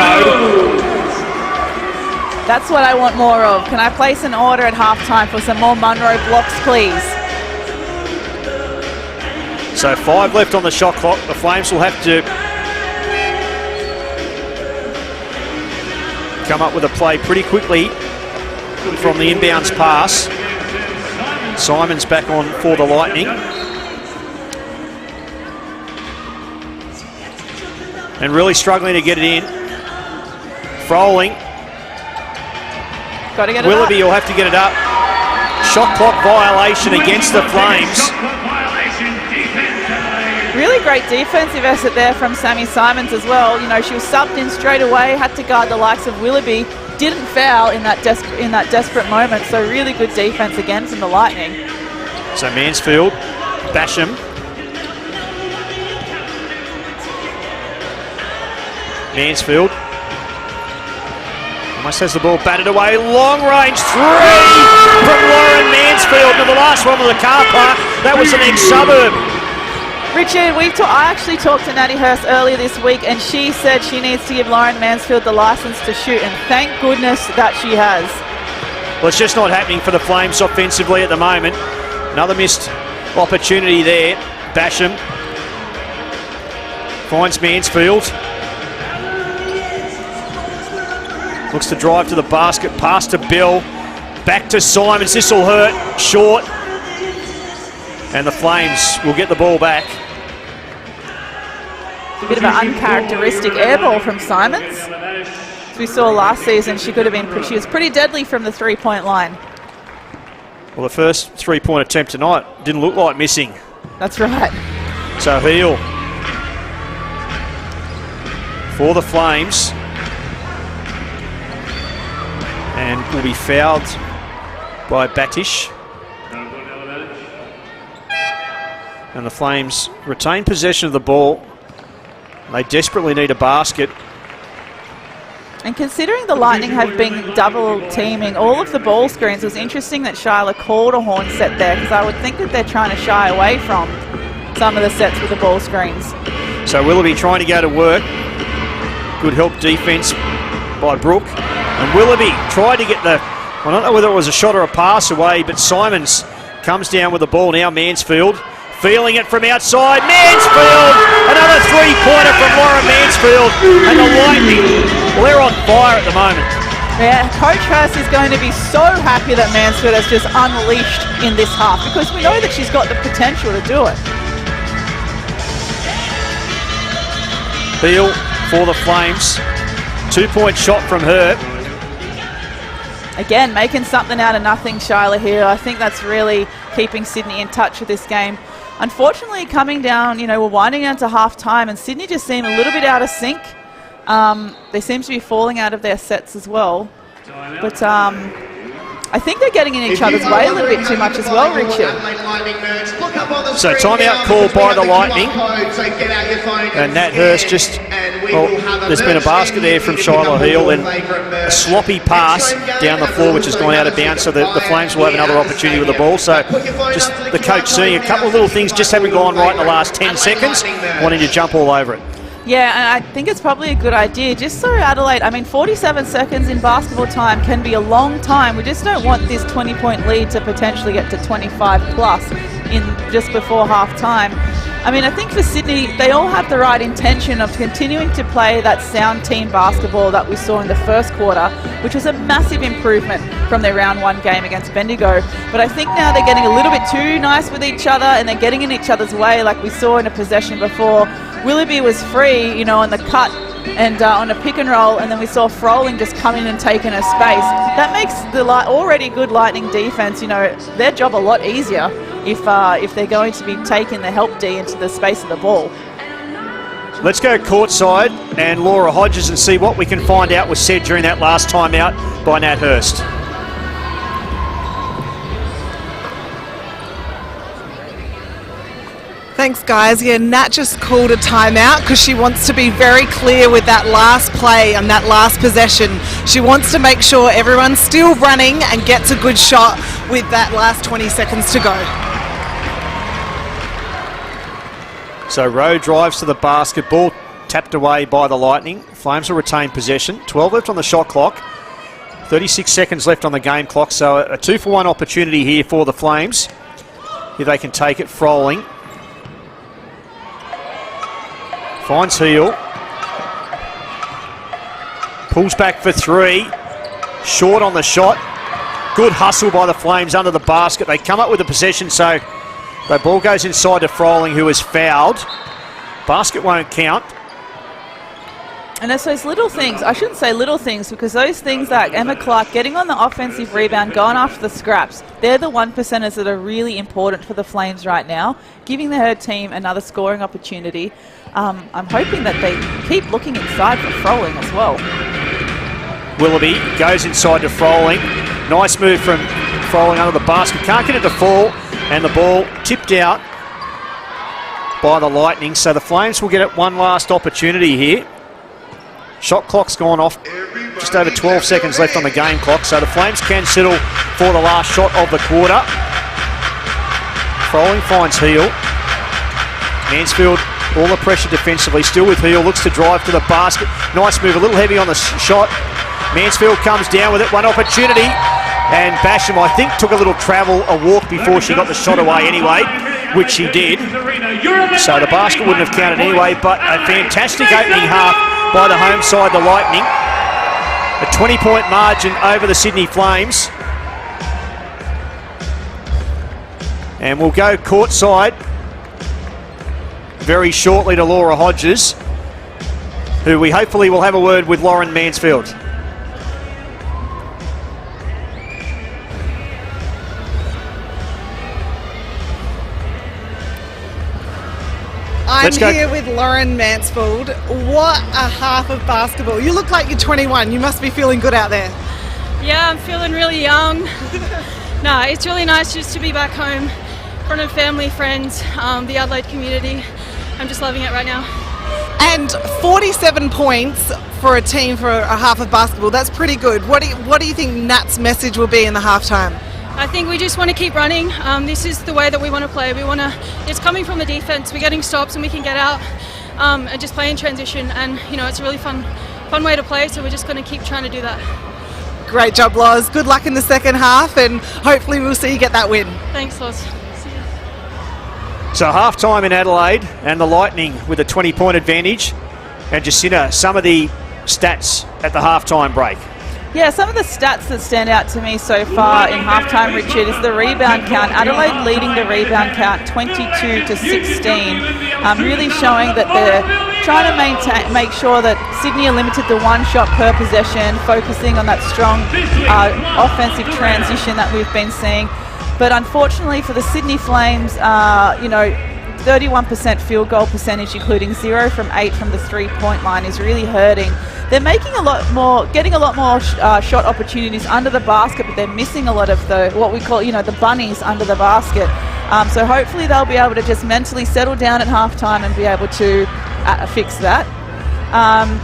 That's what I want more of. Can I place an order at halftime for some more Munro blocks, please? So 5 left on the shot clock. The Flames will have to come up with a play pretty quickly from the inbounds pass. Simon's back on for the Lightning. And really struggling to get it in. Froling. Got to get it Willoughby up. will have to get it up. Shot clock violation against the Flames. Really great defensive effort there from Sammy Simons as well. You know, she was subbed in straight away, had to guard the likes of Willoughby. Didn't foul in that desperate moment. So really good defense again from the Lightning. So Mansfield, Basham. Mansfield almost has the ball batted away. Long range 3 from Lauren Mansfield. Now the last one was the car park. That was the next suburb. Richard, I actually talked to Natty Hurst earlier this week, and she said she needs to give Lauren Mansfield the license to shoot, and thank goodness that she has. Well, it's just not happening for the Flames offensively at the moment. Another missed opportunity there. Basham finds Mansfield. Looks to drive to the basket, pass to Bill, back to Simons. This will hurt, short. And the Flames will get the ball back. A bit of an uncharacteristic air ball from Simons. As we saw last season, she was pretty deadly from the 3-point line. Well, the first 3-point attempt tonight didn't look like missing. That's right. So Heel for the Flames. And will be fouled by Batish. And the Flames retain possession of the ball. They desperately need a basket. And considering the Lightning have been double teaming all of the ball screens, it was interesting that Shyla called a horn set there, because I would think that they're trying to shy away from some of the sets with the ball screens. So Willoughby trying to go to work. Good help defence by Brooke. And Willoughby tried to get I don't know whether it was a shot or a pass away, but Simons comes down with the ball now. Mansfield feeling it from outside. Mansfield! Another 3-pointer from Laura Mansfield. And the Lightning, well, they're on fire at the moment. Yeah, Coach Hurst is going to be so happy that Mansfield has just unleashed in this half, because we know that she's got the potential to do it. Beal for the Flames. 2-point shot from her. Again, making something out of nothing, Shyla here. I think that's really keeping Sydney in touch with this game. Unfortunately, coming down, we're winding down to half-time, and Sydney just seem a little bit out of sync. They seem to be falling out of their sets as well. But I think they're getting in each other's way a little bit too much as well, Richard. So timeout called by the Lightning. And Nat Hurst there's been a basket there from Shiloh Heel and a sloppy pass down the floor which has gone out of bounds, so the Flames will have another opportunity with the ball. So just the coach seeing a couple of little things just haven't gone right in the last 10 seconds, wanting to jump all over it. Yeah, and I think it's probably a good idea, just so Adelaide, I mean, 47 seconds in basketball time can be a long time. We just don't want this 20-point lead to potentially get to 25 plus in just before half time. I mean, I think for Sydney, they all have the right intention of continuing to play that sound team basketball that we saw in the first quarter, which was a massive improvement from their round 1 game against Bendigo. But I think now they're getting a little bit too nice with each other, and they're getting in each other's way, like we saw in a possession before. Willoughby was free, you know, on the cut and on a pick and roll, and then we saw Froling just come in and take in a space. That makes the already good Lightning defense, you know, their job a lot easier if they're going to be taking the help D into the space of the ball. Let's go courtside and Laura Hodges and see what we can find out was said during that last timeout by Nat Hurst. Thanks, guys. Yeah, Nat just called a timeout because she wants to be very clear with that last play and that last possession. She wants to make sure everyone's still running and gets a good shot with that last 20 seconds to go. So Rowe drives to the basketball, tapped away by the Lightning. Flames will retain possession. 12 left on the shot clock. 36 seconds left on the game clock. So a 2-for-1 opportunity here for the Flames. If they can take it, Froling. Finds Heel. Pulls back for 3. Short on the shot. Good hustle by the Flames under the basket. They come up with the possession, so the ball goes inside to Froling, who is fouled. Basket won't count. And it's those little things, I shouldn't say little things, because those things like Emma Clark getting on the offensive rebound, going after the scraps, they're the 1%ers that are really important for the Flames right now, giving her team another scoring opportunity. I'm hoping that they keep looking inside for Froling as well. Willoughby goes inside to Froling. Nice move from Froling under the basket. Can't get it to fall, and the ball tipped out by the Lightning. So the Flames will get it one last opportunity here. Shot clock's gone off. Just over 12 seconds left on the game clock. So the Flames can settle for the last shot of the quarter. Froling finds Heel. Mansfield, all the pressure defensively, still with Heel, looks to drive to the basket. Nice move, a little heavy on the shot. Mansfield comes down with it, one opportunity. And Basham, I think, took a little travel, a walk before she got the shot away anyway, which she did. So the basket wouldn't have counted anyway, but a fantastic opening half by the home side, the Lightning. A 20-point margin over the Sydney Flames. And we'll go courtside very shortly to Laura Hodges, who we hopefully will have a word with Lauren Mansfield. I'm here with Lauren Mansfield. What a half of basketball. You look like you're 21. You must be feeling good out there. Yeah, I'm feeling really young. No, it's really nice just to be back home in front of family, friends, the Adelaide community. I'm just loving it right now. And 47 points for a team for a half of basketball, that's pretty good. What do you think Nat's message will be in the halftime? I think we just want to keep running. This is the way that we want to play. It's coming from the defense. We're getting stops and we can get out and just play in transition. And you know, it's a really fun way to play. So we're just going to keep trying to do that. Great job, Loz. Good luck in the second half, and hopefully we'll see you get that win. Thanks, Loz. See you. So half-time in Adelaide, and the Lightning with a 20-point advantage. And Jacinta, some of the stats at the half-time break. Yeah, some of the stats that stand out to me so far in halftime, Richard, is the rebound count. Adelaide leading the rebound count 22-16, really showing that they're trying to make sure that Sydney are limited to one shot per possession, focusing on that strong offensive transition that we've been seeing. But unfortunately for the Sydney Flames, 31% field goal percentage, including 0 from 8 from the 3-point line, is really hurting. They're making getting a lot more shot opportunities under the basket, but they're missing a lot of what we call, the bunnies under the basket. So hopefully they'll be able to just mentally settle down at halftime and be able to fix that.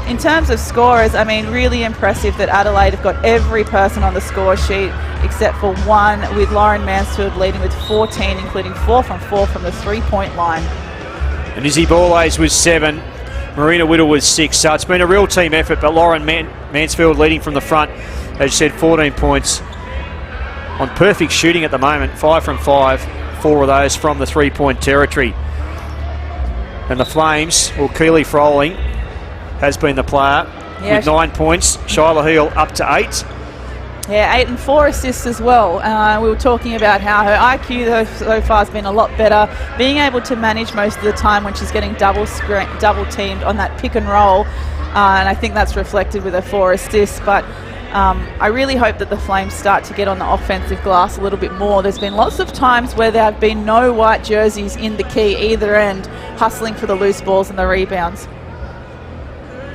In terms of scorers, I mean, really impressive that Adelaide have got every person on the score sheet except for one, with Lauren Mansfield leading with 14, including 4 from the 3-point line. And Izzy Borlase was 7. Marina Whittle with 6. So it's been a real team effort, but Lauren Mansfield leading from the front, as you said, 14 points on perfect shooting at the moment, 5 from 5, 4 of those from the three-point territory. And the Flames, well, Keely Froling has been the player with 9 points. Shyla Heel up to 8. Yeah, 8 and 4 assists as well. We were talking about how her IQ so far has been a lot better, being able to manage most of the time when she's getting double teamed on that pick and roll, and I think that's reflected with her 4 assists. But I really hope that the Flames start to get on the offensive glass a little bit more. There's been lots of times where there have been no white jerseys in the key either end, hustling for the loose balls and the rebounds.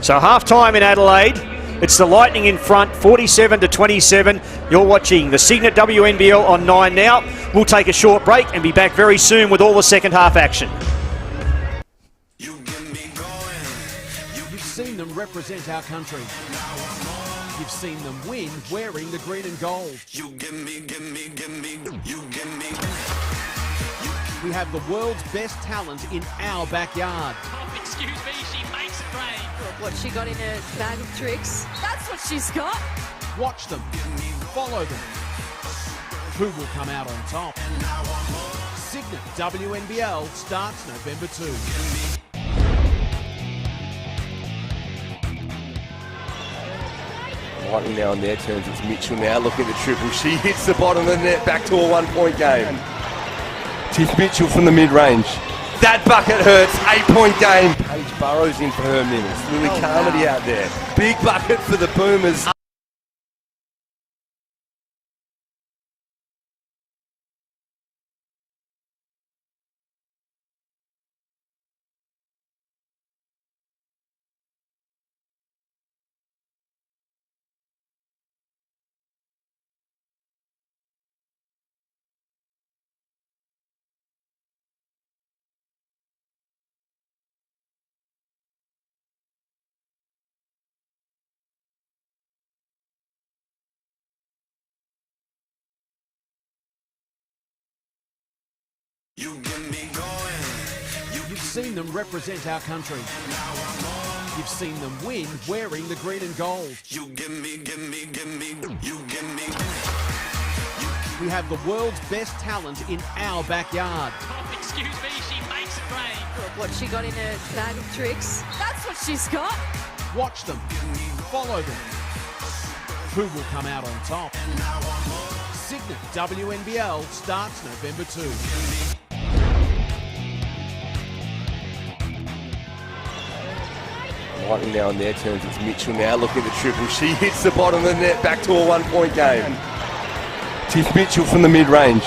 So half-time in Adelaide. It's the Lightning in front, 47-27. You're watching the Cygnett WNBL on 9 now. We'll take a short break and be back very soon with all the second half action. You've seen them represent our country. You've seen them win wearing the green and gold. We have the world's best talent in our backyard. Oh, excuse me, she makes it rain. Look what she got in her bag of tricks. That's what she's got. Watch them. Follow them. Who will come out on top? Cygnett WNBL starts November 2. Lightning now on their turns. It's Mitchell now looking at the triple. She hits the bottom of the net, back to a 1-point game. Tiff Mitchell from the mid-range. That bucket hurts, 8-point game. Paige Burrows in for her minutes. Lily Carmody out there. Big bucket for the Boomers. You've seen them represent our country. You've seen them win wearing the green and gold. We have the world's best talent in our backyard. Oh, excuse me, she makes it rain. Look what she got in her bag of tricks. That's what she's got. Watch them. Follow them. Who will come out on top? Cygnett WNBL starts November 2. Lightning now on their turns. It's Mitchell now looking at the triple. She hits the bottom of the net, back to a 1-point game. Tiff Mitchell from the mid-range.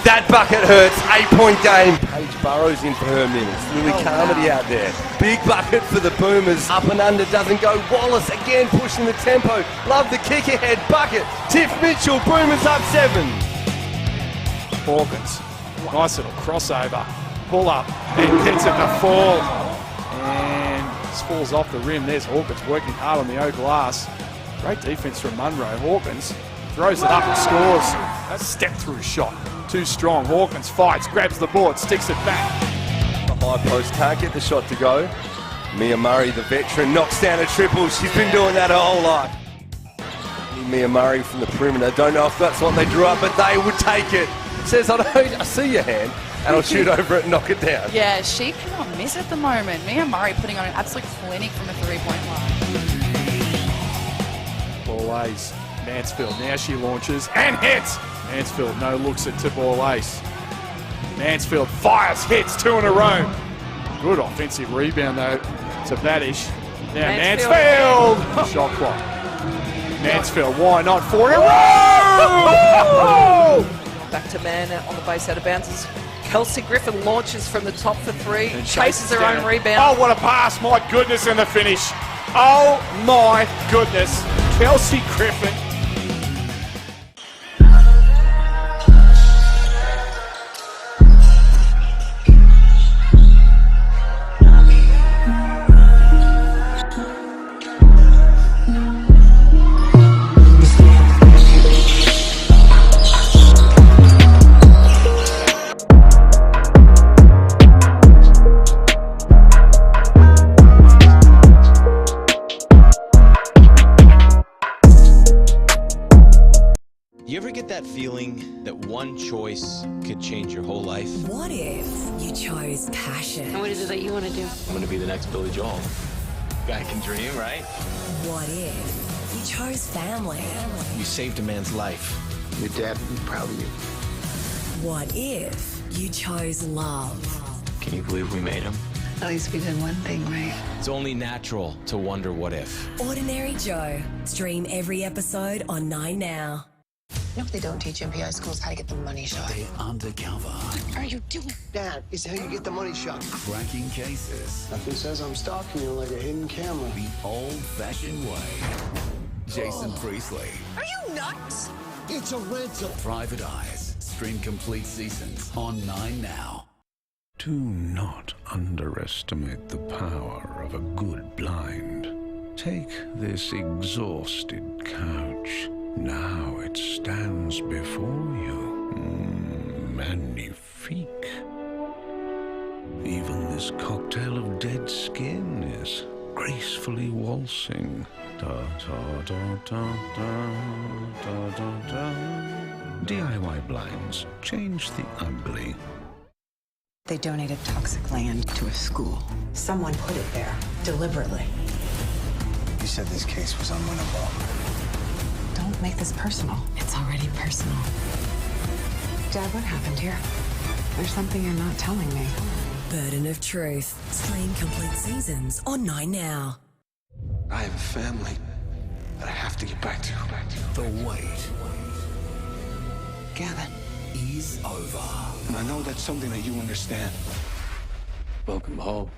That bucket hurts, 8-point game. Paige Burrows in for her minutes. Lily Carmody out there. Big bucket for the Boomers. Up and under doesn't go. Wallace again pushing the tempo. Love the kick ahead bucket. Tiff Mitchell, Boomers up 7. Hawkins, nice little crossover. Pull up and gets it to fall. And just falls off the rim. There's Hawkins working hard on the O glass. Great defense from Munro. Hawkins throws it up and scores. A step-through shot. Too strong. Hawkins fights, grabs the board, sticks it back. The high post can't get the shot to go. Mia Murray, the veteran, knocks down a triple. She's been doing that her whole life. Mia Murray from the perimeter. Don't know if that's what they drew up, but they would take it. Says, I see your hand, and I'll shoot over it and knock it down. Yeah, she cannot miss at the moment. Mia Murray putting on an absolute clinic from the three-point line. Ball ace. Mansfield, now she launches and hits. Mansfield no looks at tip ball ace. Mansfield fires, hits 2 in a row. Good offensive rebound though to Badish. Now Mansfield. Shot clock. Mansfield, why not 4 in a row? Back to man on the base out of bounds. Kelsey Griffin launches from the top for 3, And chases her down. own rebound. Oh, what a pass, my goodness, and the finish. Oh my goodness. Kelsey Griffin. get that feeling that one choice could change your whole life? What if you chose passion? And what is it that you want to do? I'm going to be the next Billy Joel. Guy can dream, right? What if you chose family? You saved a man's life. Your dad would be proud of you. What if you chose love? Can you believe we made him? At least we did one thing right. It's only natural to wonder what if. Ordinary Joe. Stream every episode on 9 Now. You know if they don't teach MPI schools how to get the money shot? They're undercover. What are you doing? That is how you get the money shot. Cracking cases. Nothing says I'm stalking you like a hidden camera. The old-fashioned way. Jason Priestley. Are you nuts? It's a rental. Private Eyes. Stream complete seasons on 9 Now. Do not underestimate the power of a good blind. Take this exhausted couch. Now it stands before you. Magnifique. Even this cocktail of dead skin is gracefully waltzing. Da da da da da da da da. DIY blinds. Change the ugly. They donated toxic land to a school. Someone put it there, deliberately. You said this case was unwinnable. Don't make this personal. It's already personal. Dad, what happened here? There's something you're not telling me. Burden of Truth. Stream complete seasons on 9 Now. I have a family that I have to get back to. The wait Gavin. is over. And I know that's something that you understand. Welcome home.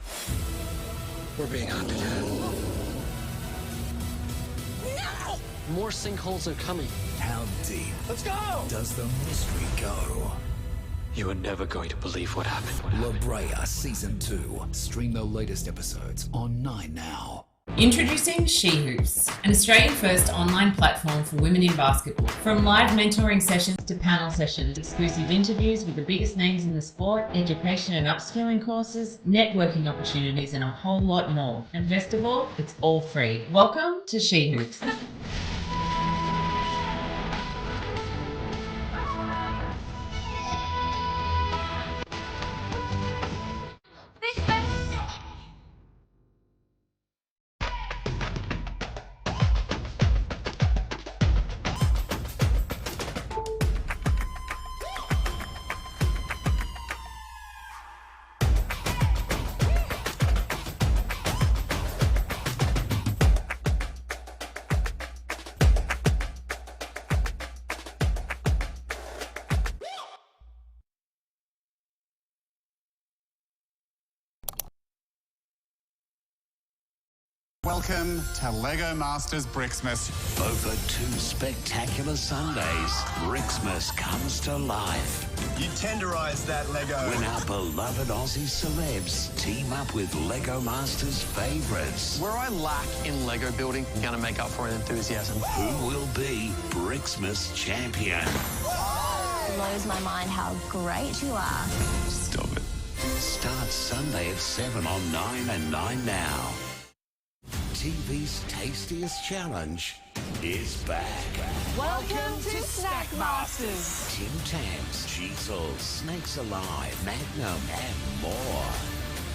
We're being hunted. More sinkholes are coming. How deep Let's go! does the mystery go? You are never going to believe what happened. La Brea Season 2. Stream the latest episodes on 9 Now. Introducing She Hoops, an Australian-first online platform for women in basketball. From live mentoring sessions to panel sessions, exclusive interviews with the biggest names in the sport, education and upskilling courses, networking opportunities, and a whole lot more. And best of all, it's all free. Welcome to She Hoops. Welcome to LEGO Masters Brixmas. Over 2 spectacular Sundays, Brixmas comes to life. You tenderise that LEGO. When our beloved Aussie celebs team up with LEGO Masters favourites. Where I lack in Lego building, I'm going to make up for it in enthusiasm. Who will be Brixmas champion? It blows my mind how great you are. Stop it. Start Sunday at 7 on 9 and 9 Now. TV's tastiest challenge is back. Welcome to Snack Masters. Tim Tams, Cheezels, Snakes Alive, Magnum, and more.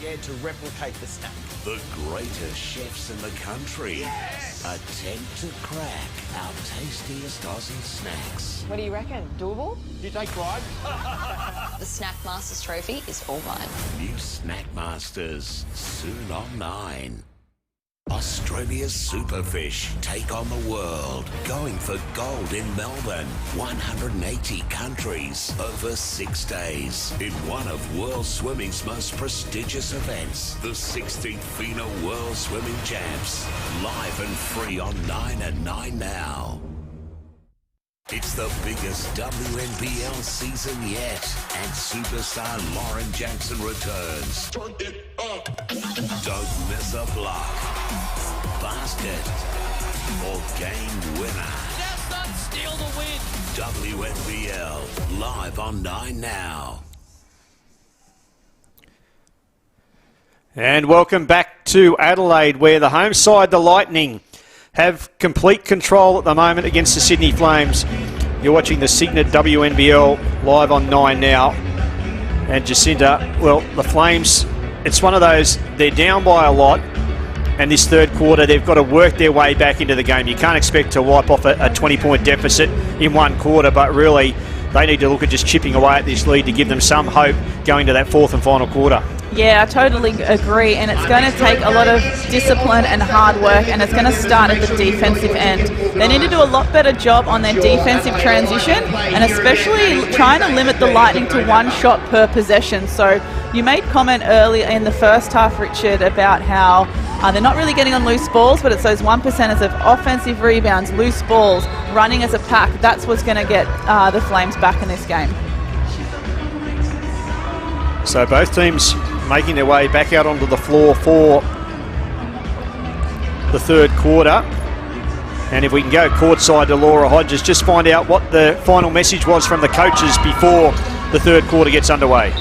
Yeah, to replicate the snack. The greatest chefs in the country attempt to crack our tastiest Aussie snacks. What do you reckon? Doable? You take pride? The Snack Masters trophy is all mine. New Snack Masters, soon on 9. Australia's superfish take on the world, going for gold in Melbourne. 180 countries over 6 days in one of world swimming's most prestigious events, the 16th FIBA World Swimming Champs. Live and free on 9 and 9 Now. It's the biggest WNBL season yet, and superstar Lauren Jackson returns. Turn it up. Don't miss a block, basket, or game winner. Just not steal the win. WNBL, live on 9 Now. And welcome back to Adelaide, where the home side, the Lightning, have complete control at the moment against the Sydney Flames. You're watching the Cygnett WNBL live on 9 now. And Jacinta, well, the Flames, it's one of those, they're down by a lot. And this third quarter, they've got to work their way back into the game. You can't expect to wipe off a 20-point deficit in one quarter, but really, they need to look at just chipping away at this lead to give them some hope going to that fourth and final quarter. Yeah, I totally agree, and it's going to take a lot of discipline and hard work, and it's going to start at the defensive end. They need to do a lot better job on their defensive transition, and especially trying to limit the Lightning to one shot per possession. So you made comment earlier in the first half, Richard, about how they're not really getting on loose balls, but it's those 1%ers of offensive rebounds, loose balls, running as a pack. That's what's going to get the Flames back in this game. So both teams making their way back out onto the floor for the third quarter. And if we can go courtside to Laura Hodges, just find out what the final message was from the coaches before the third quarter gets underway.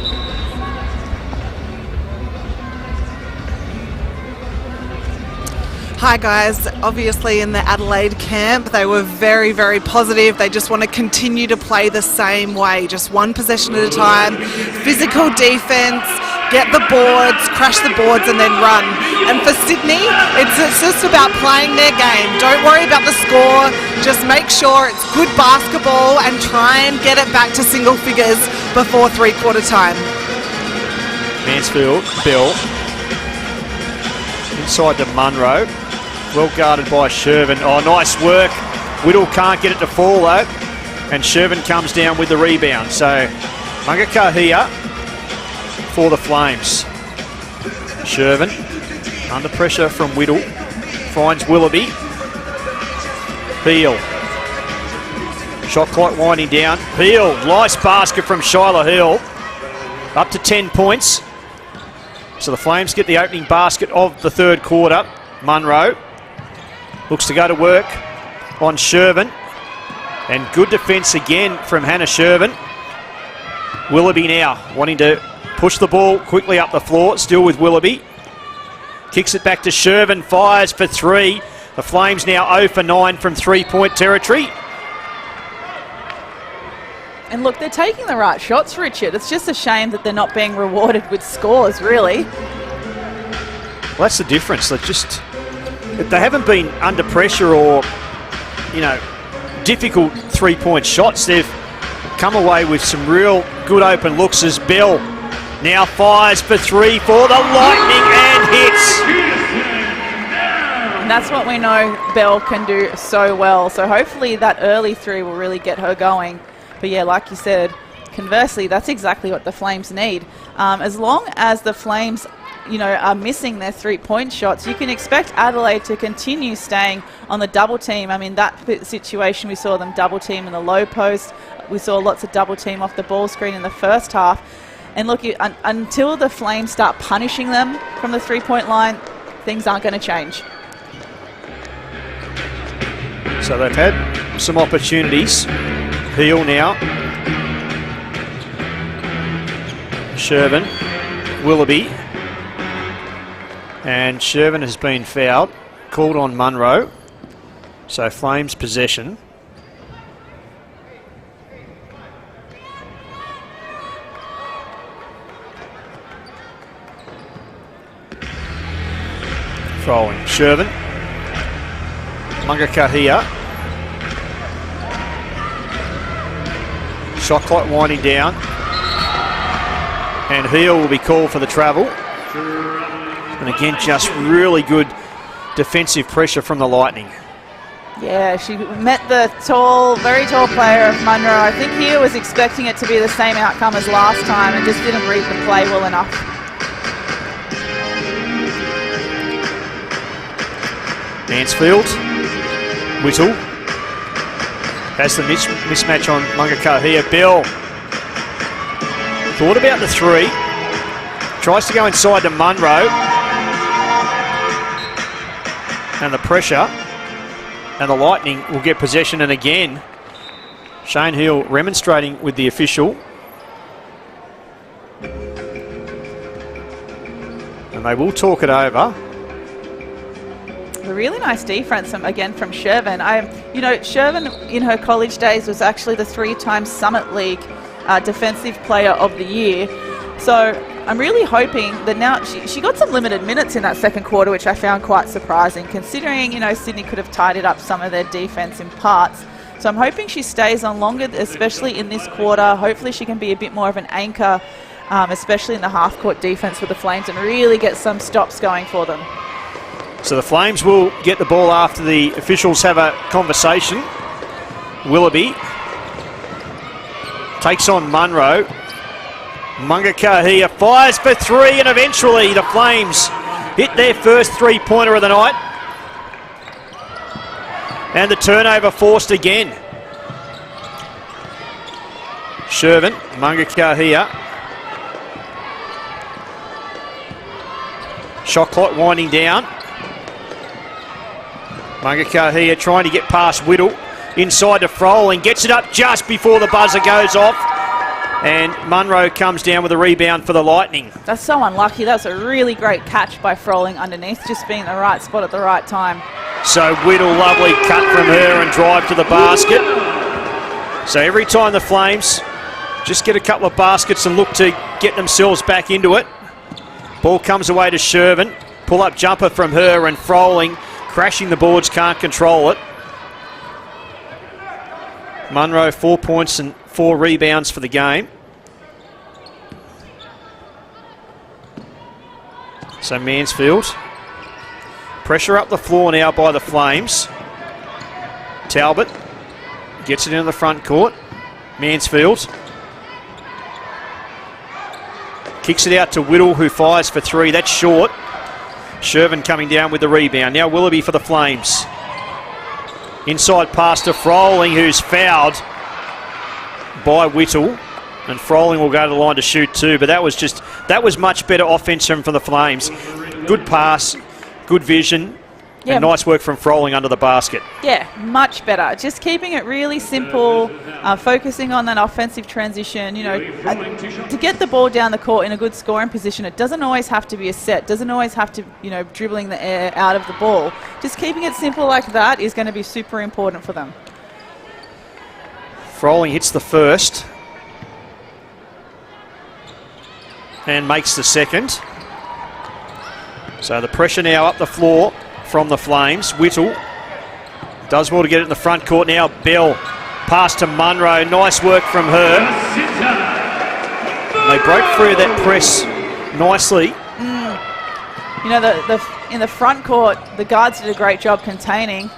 Hi guys, obviously in the Adelaide camp they were very, very positive. They just want to continue to play the same way, just one possession at a time, physical defense, get the boards, crash the boards and then run. And for Sydney, it's just about playing their game. Don't worry about the score, just make sure it's good basketball and try and get it back to single figures before three-quarter time. Mansfield, Bell, inside to Munro. Well guarded by Shervin. Oh, nice work. Whittle can't get it to fall though. And Shervin comes down with the rebound. So Mangakahia for the Flames. Shervin under pressure from Whittle. Finds Willoughby. Peel. Shot clock winding down. Peel. Nice basket from Shyla Hill. Up to 10 points. So the Flames get the opening basket of the third quarter. Munro looks to go to work on Shervin. And good defence again from Hannah Shervin. Willoughby now wanting to push the ball quickly up the floor. Still with Willoughby. Kicks it back to Shervin. Fires for three. The Flames now 0 for 9 from three-point territory. And look, they're taking the right shots, Richard. It's just a shame that they're not being rewarded with scores, really. Well, that's the difference. They haven't been under pressure or, difficult three-point shots. They've come away with some real good open looks as Bell now fires for three for the Lightning and hits. And that's what we know Bell can do so well. So hopefully that early three will really get her going. But yeah, like you said, conversely, that's exactly what the Flames need. As long as the Flames are missing their three-point shots, you can expect Adelaide to continue staying on the double team. I mean, that situation, we saw them double team in the low post. We saw lots of double team off the ball screen in the first half. And look, until the Flames start punishing them from the three-point line, things aren't going to change. So they've had some opportunities. Peel now. Shervin. Willoughby. And Shervin has been fouled. Called on Munro. So Flames possession. Throwing. Shervin. Mangakahia. Shot clock winding down. And Heel will be called for the travel. And again, just really good defensive pressure from the Lightning. Yeah, she met the very tall player of Munro. I think he was expecting it to be the same outcome as last time and just didn't read the play well enough. Mansfield. Whittle. Has the mismatch on Mangakahia. Bell. Thought about the three. Tries to go inside to Munro. And the pressure. And the Lightning will get possession. And again, Shane Hill remonstrating with the official. And they will talk it over. A really nice defense again from Shervin. Shervin in her college days was actually the 3-time Summit League Defensive Player of the Year. So I'm really hoping that now she got some limited minutes in that second quarter, which I found quite surprising, considering, Sydney could have tidied up some of their defense in parts. So I'm hoping she stays on longer, especially in this quarter. Hopefully she can be a bit more of an anchor, especially in the half-court defense with the Flames, and really get some stops going for them. So the Flames will get the ball after the officials have a conversation. Willoughby takes on Munro. Mungakahia fires for 3, and eventually the Flames hit their first 3-pointer of the night. And the turnover forced again. Shervin, Mungakahia. Shot clock winding down. Mungakahia trying to get past Whittle. Inside to Froling, gets it up just before the buzzer goes off. And Munro comes down with a rebound for the Lightning. That's so unlucky. That's a really great catch by Froling underneath, just being in the right spot at the right time. So Whittle, lovely cut from her and drive to the basket. So every time the Flames just get a couple of baskets and look to get themselves back into it. Ball comes away to Shervin. Pull-up jumper from her, and Froling crashing the boards, can't control it. Munro 4 points and 4 rebounds for the game. So Mansfield. Pressure up the floor now by the Flames. Talbot gets it into the front court. Mansfield kicks it out to Whittle, who fires for 3. That's short. Shervin coming down with the rebound. Now Willoughby for the Flames. Inside pass to Froling, who's fouled by Whittle. And Froling will go to the line to shoot 2. But that was much better offense from the Flames. Good pass, good vision, and nice work from Froling under the basket. Yeah, much better. Just keeping it really simple, focusing on that offensive transition. To get the ball down the court in a good scoring position, it doesn't always have to be a set, doesn't always have to, dribbling the air out of the ball. Just keeping it simple like that is going to be super important for them. Froling hits the first and makes the second. So the pressure now up the floor from the Flames. Whittle does well to get it in the front court now. Bell pass to Munro. Nice work from her. They broke through that press nicely. In the front court, the guards did a great job containing,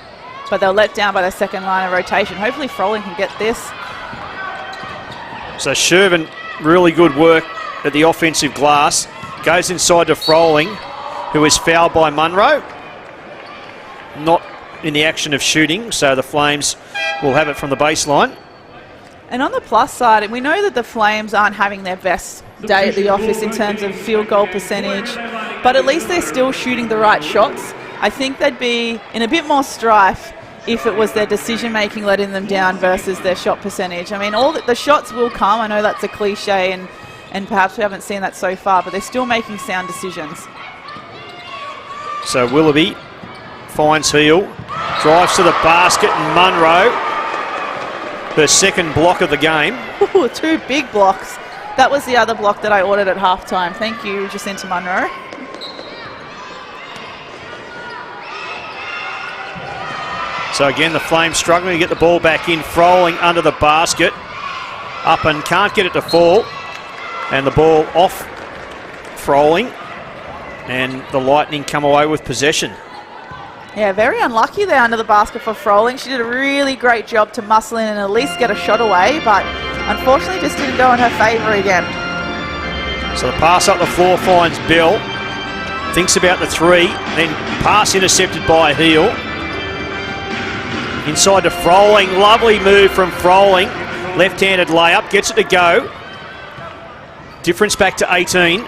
but they're let down by the second line of rotation. Hopefully Froling can get this. So Shervin, really good work at the offensive glass. Goes inside to Froling, who is fouled by Munro. Not in the action of shooting, so the Flames will have it from the baseline. And on the plus side, we know that the Flames aren't having their best day at the office in terms of field goal percentage, but at least they're still shooting the right shots. I think they'd be in a bit more strife if it was their decision-making letting them down versus their shot percentage. I mean, all the shots will come. I know that's a cliche, and perhaps we haven't seen that so far, but they're still making sound decisions. So Willoughby finds Heel, drives to the basket, and Munro, her second block of the game. Ooh, 2 big blocks. That was the other block that I ordered at halftime. Thank you, Jacinta Munro. So again, the Flames struggling to get the ball back in. Froling under the basket. Up and can't get it to fall. And the ball off Froling. And the Lightning come away with possession. Yeah, very unlucky there under the basket for Froling. She did a really great job to muscle in and at least get a shot away, but unfortunately just didn't go in her favour again. So the pass up the floor finds Bill. Thinks about the 3, then pass intercepted by Heel. Inside to Froling. Lovely move from Froling. Left-handed layup. Gets it to go. Difference back to 18.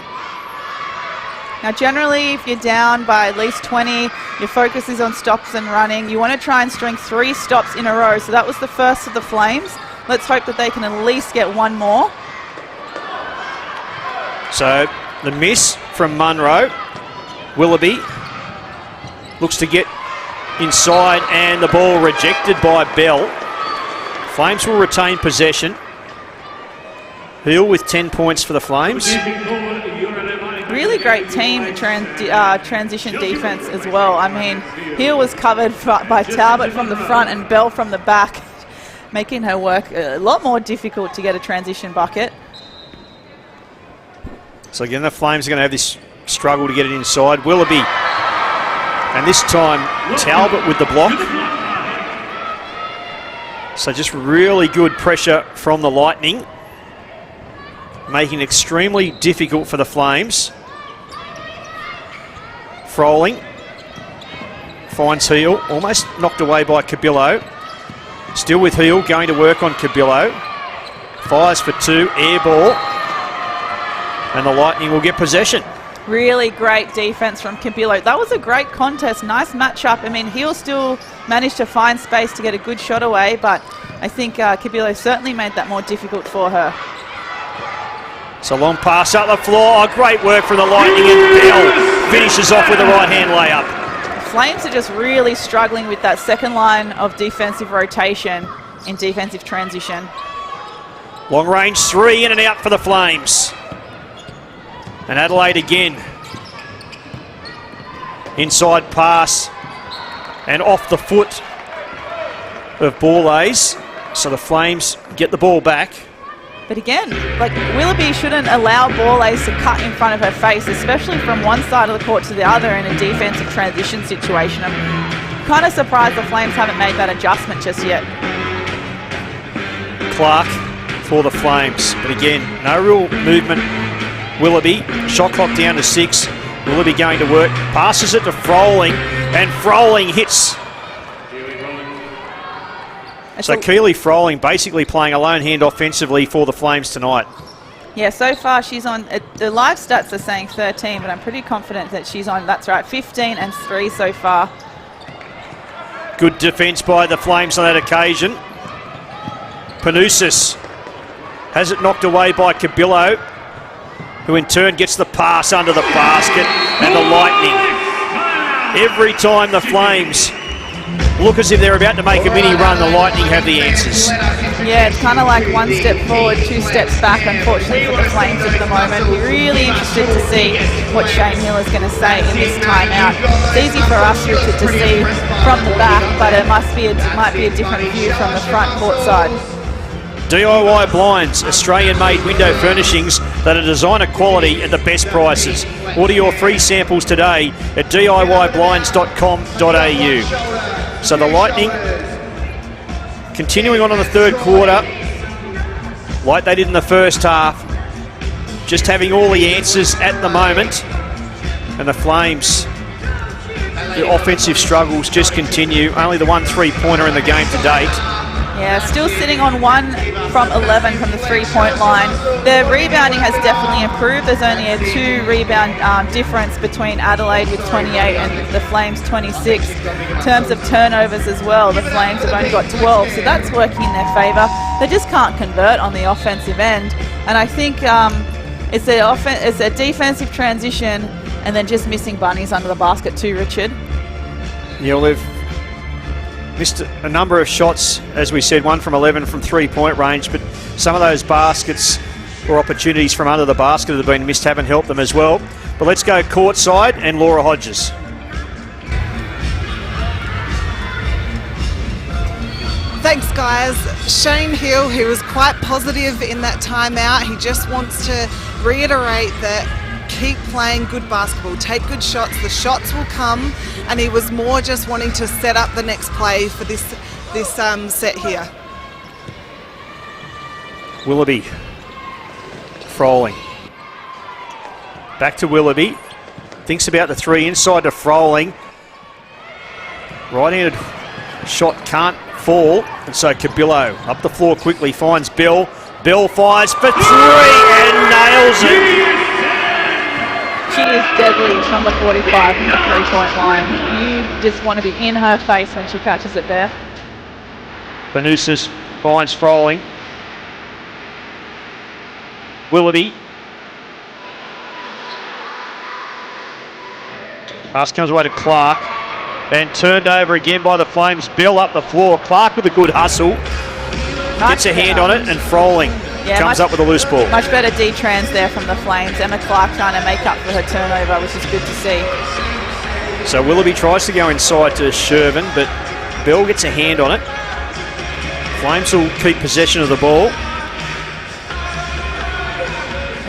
Now generally, if you're down by at least 20, your focus is on stops and running. You want to try and string 3 stops in a row. So that was the first of the Flames. Let's hope that they can at least get 1 more. So the miss from Munro. Willoughby looks to get inside, and the ball rejected by Bell. Flames will retain possession. Hill with 10 points for the Flames. Really great team transition defense as well. I mean, Hill was covered by Talbot from the front and Bell from the back, making her work a lot more difficult to get a transition bucket. So again, the Flames are going to have this struggle to get it inside. Willoughby, and this time Talbot with the block. So just really good pressure from the Lightning, making it extremely difficult for the Flames. Froling finds Heel, almost knocked away by Cabillo. Still with Heel, going to work on Cabillo. Fires for two, air ball, and the Lightning will get possession. Really great defense from Cabillo. That was a great contest, nice matchup. I mean, Heel still managed to find space to get a good shot away, but I think Cabillo certainly made that more difficult for her. So long pass up the floor. Oh, great work from the Lightning, and Bell finishes off with a right-hand layup. Flames are just really struggling with that second line of defensive rotation in defensive transition. Long range three, in and out for the Flames. And Adelaide again. Inside pass and off the foot of Borlase. So the Flames get the ball back. But again, like, Willoughby shouldn't allow Borlase to cut in front of her face, especially from one side of the court to the other in a defensive transition situation. I'm kind of surprised the Flames haven't made that adjustment just yet. Clark for the Flames. But again, no real movement. Willoughby, shot clock down to 6. Willoughby going to work, passes it to Froling, and Froling hits. So Keely Froling basically playing a lone hand offensively for the Flames tonight. Yeah, so far she's on, the live stats are saying 13, but I'm pretty confident that she's on, that's right, 15 and 3 so far. Good defence by the Flames on that occasion. Panousis has it knocked away by Cabillo, who in turn gets the pass under the basket, and the Lightning. Every time the Flames look as if they're about to make a mini run, the Lightning have the answers. Yeah, it's kind of like one step forward, 2 steps back, unfortunately, for the Flames at the moment. We're really interested to see what Shane Hill is going to say in this timeout. It's easy for us, Richard, to see from the back, but it might be a different view from the front court side. DIY Blinds, Australian-made window furnishings that are designer quality at the best prices. Order your free samples today at DIYblinds.com.au. So the Lightning continuing on in the third quarter, like they did in the first half, just having all the answers at the moment. And the Flames, the offensive struggles just continue. Only the 1 3-pointer in the game to date. Yeah, still sitting on 1 from 11 from the 3-point line. The rebounding has definitely improved. There's only a 2 rebound difference between Adelaide with 28 and the Flames 26. In terms of turnovers as well, the Flames have only got 12, so that's working in their favour. They just can't convert on the offensive end, and I think it's a defensive transition and then just missing bunnies under the basket too, Richard. Yeah, well, they've missed a number of shots, as we said, 1 from 11 from 3-point range, but some of those baskets or opportunities from under the basket that have been missed haven't helped them as well. But let's go courtside and Laura Hodges. Thanks, guys. Shane Hill, he was quite positive in that timeout. He just wants to reiterate that keep playing good basketball, take good shots, the shots will come, and he was more just wanting to set up the next play for this set here. Willoughby, Froling. Back to Willoughby, thinks about the 3 inside to Froling. Right-handed shot can't fall, and so Cabillo up the floor quickly, finds Bell. Bell fires for 3 and nails it. She is deadly from the 45 from the 3-point line. You just want to be in her face when she catches it there. Panousis finds Froling. Willoughby. Pass comes away to Clark. And turned over again by the Flames. Bill up the floor. Clark with a good hustle. Gets a hand on it, and Froling comes up with a loose ball. Much better D-trans there from the Flames. Emma Clark trying to make up for her turnover, which is good to see. So Willoughby tries to go inside to Shervin, but Bell gets a hand on it. Flames will keep possession of the ball.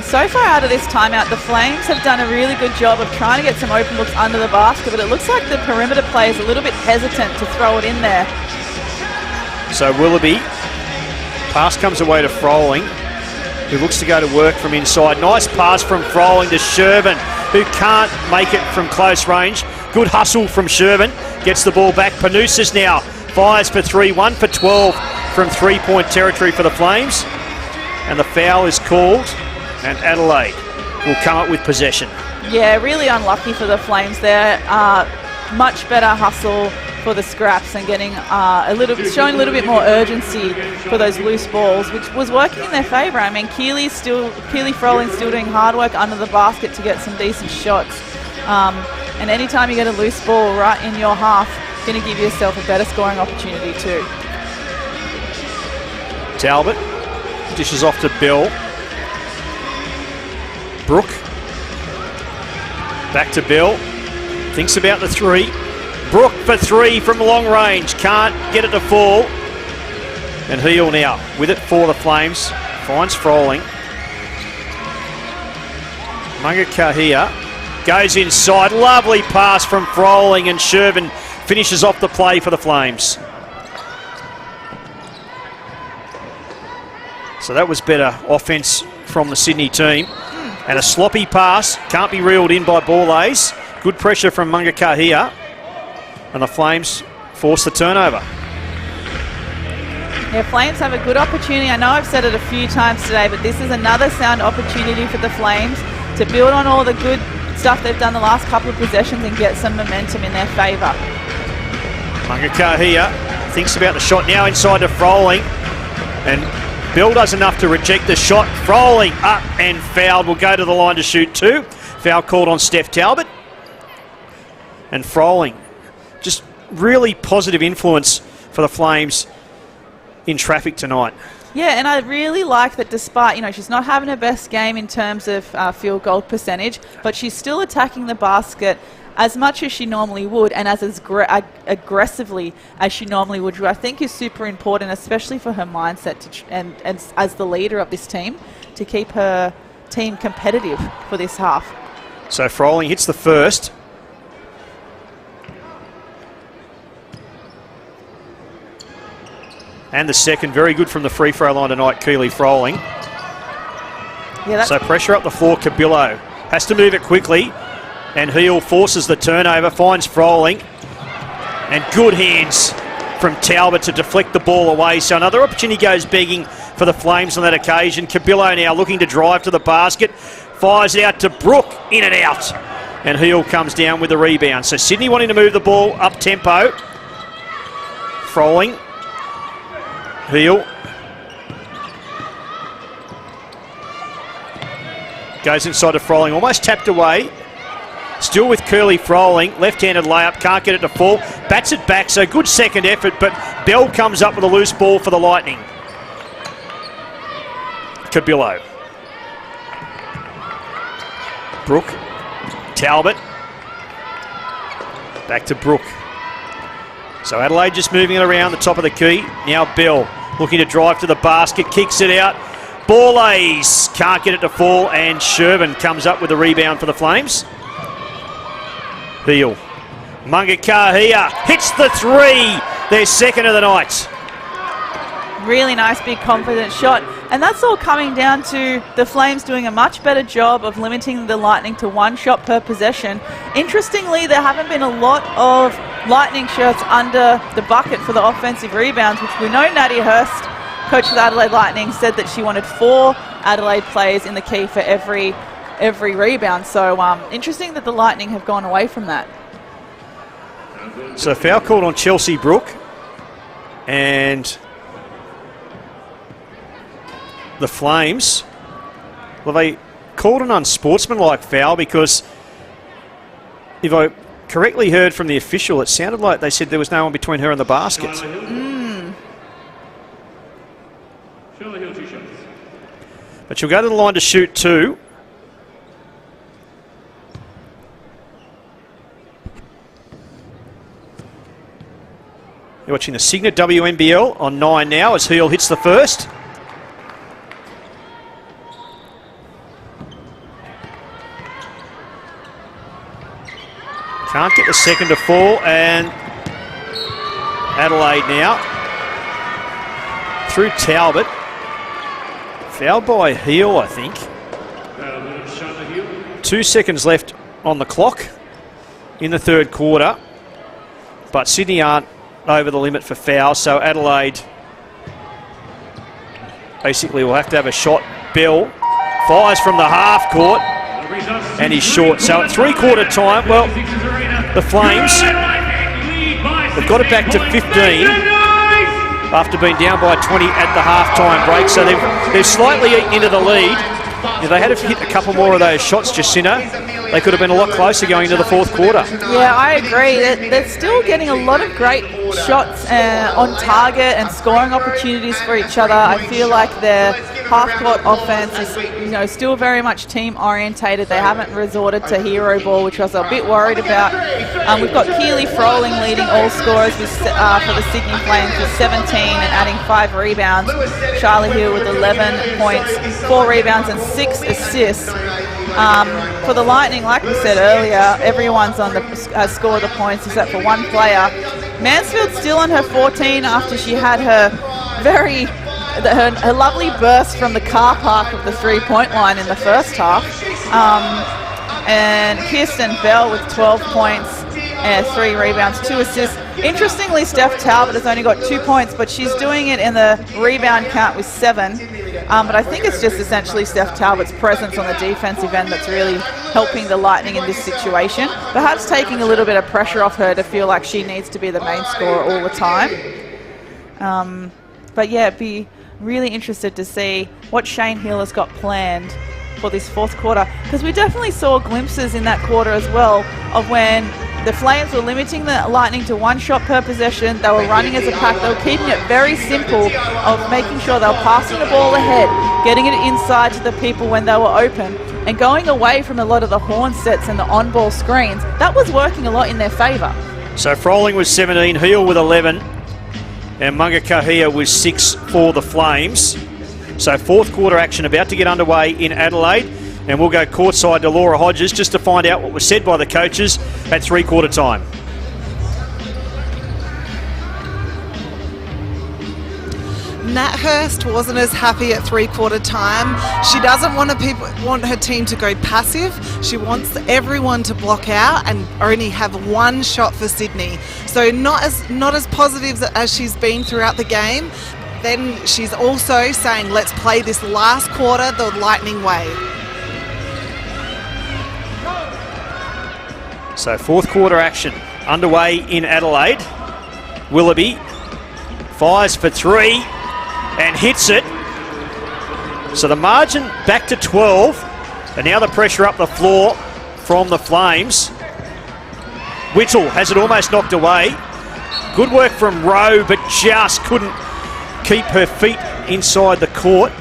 So far out of this timeout, the Flames have done a really good job of trying to get some open looks under the basket, but it looks like the perimeter player is a little bit hesitant to throw it in there. So Willoughby, pass comes away to Froling, who looks to go to work from inside. Nice pass from Froling to Shervin, who can't make it from close range. Good hustle from Shervin, gets the ball back. Panousis now fires for 3, 1 for 12 from three-point territory for the Flames. And the foul is called, and Adelaide will come up with possession. Yeah, really unlucky for the Flames there. Much better hustle for the scraps and getting showing a little bit more urgency for those loose balls, which was working in their favour. I mean, Keely Froling still doing hard work under the basket to get some decent shots. And anytime you get a loose ball right in your half, going to give yourself a better scoring opportunity too. Talbot dishes off to Bill. Brooke. Back to Bill. Thinks about the three. Brooke for 3 from long range. Can't get it to fall. And Heel now with it for the Flames. Finds Froling. Mangakahia goes inside. Lovely pass from Froling, and Shervin finishes off the play for the Flames. So that was better offense from the Sydney team. And a sloppy pass. Can't be reeled in by Borlase. Good pressure from Mangakahia. And the Flames force the turnover. Yeah, Flames have a good opportunity. I know I've said it a few times today, but this is another sound opportunity for the Flames to build on all the good stuff they've done the last couple of possessions and get some momentum in their favour. Mangakahia thinks about the shot now inside to Froling. And Bill does enough to reject the shot. Froling up and fouled. Will go to the line to shoot 2. Foul called on Steph Talbot. And Froling, just really positive influence for the Flames in traffic tonight. Yeah, and I really like that despite, she's not having her best game in terms of field goal percentage, but she's still attacking the basket as much as she normally would and as aggressively as she normally would, which I think is super important, especially for her mindset and as the leader of this team, to keep her team competitive for this half. So Froling hits the first. And the second, very good from the free throw line tonight, Keely Froling. Yeah, so pressure up the floor, Cabillo has to move it quickly, and Heel forces the turnover, finds Froling, and good hands from Talbot to deflect the ball away. So another opportunity goes begging for the Flames on that occasion. Cabillo now looking to drive to the basket, fires it out to Brooke, in and out, and Heel comes down with the rebound. So Sydney wanting to move the ball up tempo. Froling. Heel goes inside to Froling, almost tapped away. Still with Curly Froling, left-handed layup, can't get it to fall. Bats it back, so good second effort, but Bell comes up with a loose ball for the Lightning. Cabillo. Brooke. Talbot. Back to Brooke. So Adelaide just moving it around the top of the key. Now Bell looking to drive to the basket, kicks it out. Borlase can't get it to fall, and Shervin comes up with the rebound for the Flames. Heel. Mangakahia hits the 3, their second of the night. Really nice, big, confident shot. And that's all coming down to the Flames doing a much better job of limiting the Lightning to 1 shot per possession. Interestingly, there haven't been a lot of Lightning shots under the bucket for the offensive rebounds, which we know Natty Hurst, coach of the Adelaide Lightning, said that she wanted 4 Adelaide players in the key for every rebound. So interesting that the Lightning have gone away from that. So foul called on Chelsea Brooke, and the Flames, well, they called an unsportsmanlike foul because if I correctly heard from the official, it sounded like they said there was no one between her and the basket. But she'll go to the line to shoot 2. You're watching the Cygnett WNBL on 9 now as Heel hits the first. Can't get the second to fall, and Adelaide now through Talbot. Fouled by Heel, I think. 2 seconds left on the clock in the third quarter. But Sydney aren't over the limit for fouls, so Adelaide basically will have to have a shot. Bell fires from the half court, and he's short. So at 3-quarter time, well, the Flames, they've got it back to 15. After being down by 20 at the halftime break, so they've slightly eaten into the lead. If they had to hit a couple more of those shots, Jacinta, they could have been a lot closer going into the fourth quarter. Yeah, I agree. They're still getting a lot of great shots on target and scoring opportunities for each other. I feel like their half-court offense is, still very much team-orientated. They haven't resorted to hero ball, which I was a bit worried about. We've got Keely Froling leading all scorers for the Sydney Flames with 17 and adding 5 rebounds. Charlie Hill with 11 points, 4 rebounds and 6 assists. For the Lightning, like we said earlier, everyone's on the score the points except for one player. Mansfield's still on her 14 after she had her her lovely burst from the car park of the 3-point line in the first half. And Kirsten Bell with 12 points, 3 rebounds, 2 assists. Interestingly, Steph Talbot has only got 2 points, but she's doing it in the rebound count with 7. But I think it's just essentially Steph Talbot's presence on the defensive end that's really helping the Lightning in this situation. Perhaps taking a little bit of pressure off her to feel like she needs to be the main scorer all the time. But yeah, be really interested to see what Shane Hill has got planned for this fourth quarter, because we definitely saw glimpses in that quarter as well of when the Flames were limiting the Lightning to 1 shot per possession. They were running as a pack. They were keeping it very simple of making sure they were passing the ball ahead, getting it inside to the people when they were open, and going away from a lot of the horn sets and the on-ball screens. That was working a lot in their favour. So Froling was 17, Heel with 11, and Munga Kahia was 6 for the Flames. So fourth quarter action about to get underway in Adelaide, and we'll go courtside to Laura Hodges just to find out what was said by the coaches at 3-quarter time. Nat Hurst wasn't as happy at 3-quarter time. She doesn't want her team to go passive. She wants everyone to block out and only have 1 shot for Sydney. So not as positive as she's been throughout the game. Then she's also saying, let's play this last quarter the Lightning way. So fourth quarter action underway in Adelaide. Willoughby fires for 3 and hits it. So the margin back to 12, and now the pressure up the floor from the Flames. Whittle has it almost knocked away. Good work from Rowe, but just couldn't keep her feet inside the court.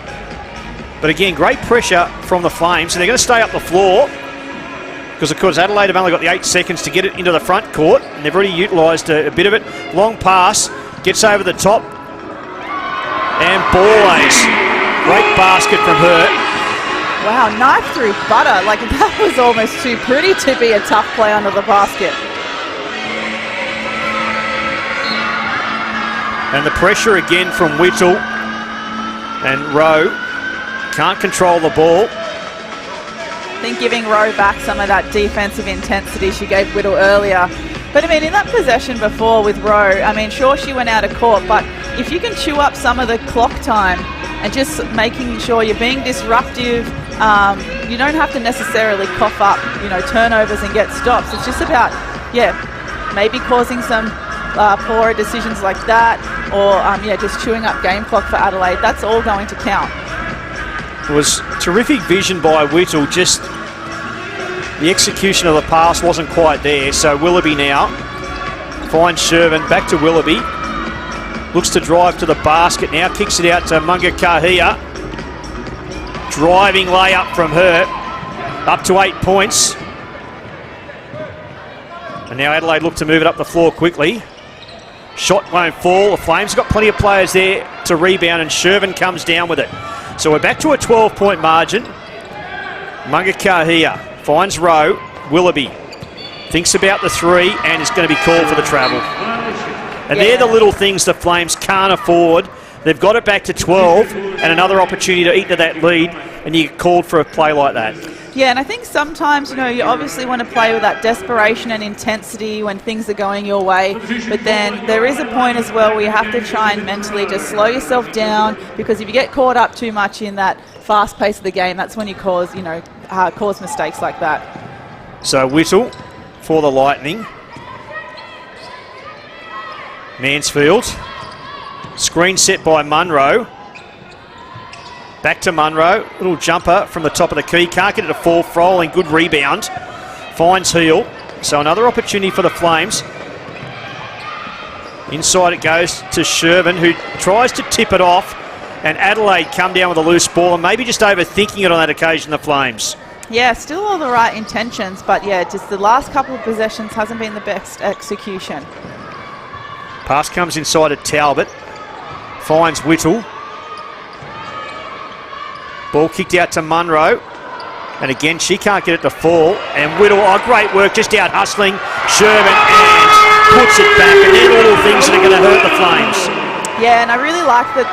But again, great pressure from the Flames, and they're going to stay up the floor because, of course, Adelaide have only got the 8 seconds to get it into the front court, and they've already utilised a bit of it. Long pass, gets over the top, and Borlaze. Great basket from her. Wow, knife through butter. Like, that was almost too pretty to be a tough play under the basket. And the pressure again from Whittle, and Rowe can't control the ball. I think giving Rowe back some of that defensive intensity she gave Whittle earlier. But I mean, in that possession before with Rowe, I mean, sure, she went out of court, but if you can chew up some of the clock time and just making sure you're being disruptive, you don't have to necessarily cough up, turnovers and get stops. It's just about, maybe causing some poorer decisions like that, or just chewing up game clock for Adelaide. That's all going to count. It was terrific vision by Whittle, just The execution of the pass wasn't quite there, so Willoughby now finds Shervin, back to Willoughby. Looks to drive to the basket now, kicks it out to Munga Kahia. Driving layup from her, up to 8 points. And now Adelaide look to move it up the floor quickly. Shot won't fall. The Flames have got plenty of players there to rebound, and Shervin comes down with it. So we're back to a 12-point margin. Munga Kahia finds Rowe. Willoughby thinks about the three and is going to be called for the travel. And they're the little things the Flames can't afford. They've got it back to 12 and another opportunity to eat into that lead, and you get called for a play like that. Yeah, and I think sometimes, you know, you obviously want to play with that desperation and intensity when things are going your way, but then there is a point as well where you have to try and mentally just slow yourself down, because if you get caught up too much in that fast pace of the game, that's when you cause mistakes like that. So Whittle for the Lightning. Mansfield. Screen set by Munro. Back to Munro. Little jumper from the top of the key. Can't get it to fall. Froling, good rebound. Finds Heel. So another opportunity for the Flames. Inside it goes to Shervin, who tries to tip it off. And Adelaide come down with a loose ball and maybe just overthinking it on that occasion, the Flames. Yeah, still all the right intentions, but yeah, just the last couple of possessions hasn't been the best execution. Pass comes inside at Talbot. Finds Whittle. Ball kicked out to Munro. And again, she can't get it to fall. And Whittle, great work, just out hustling Shervin and puts it back. And they're all things that are going to hurt the Flames. Yeah, and I really like that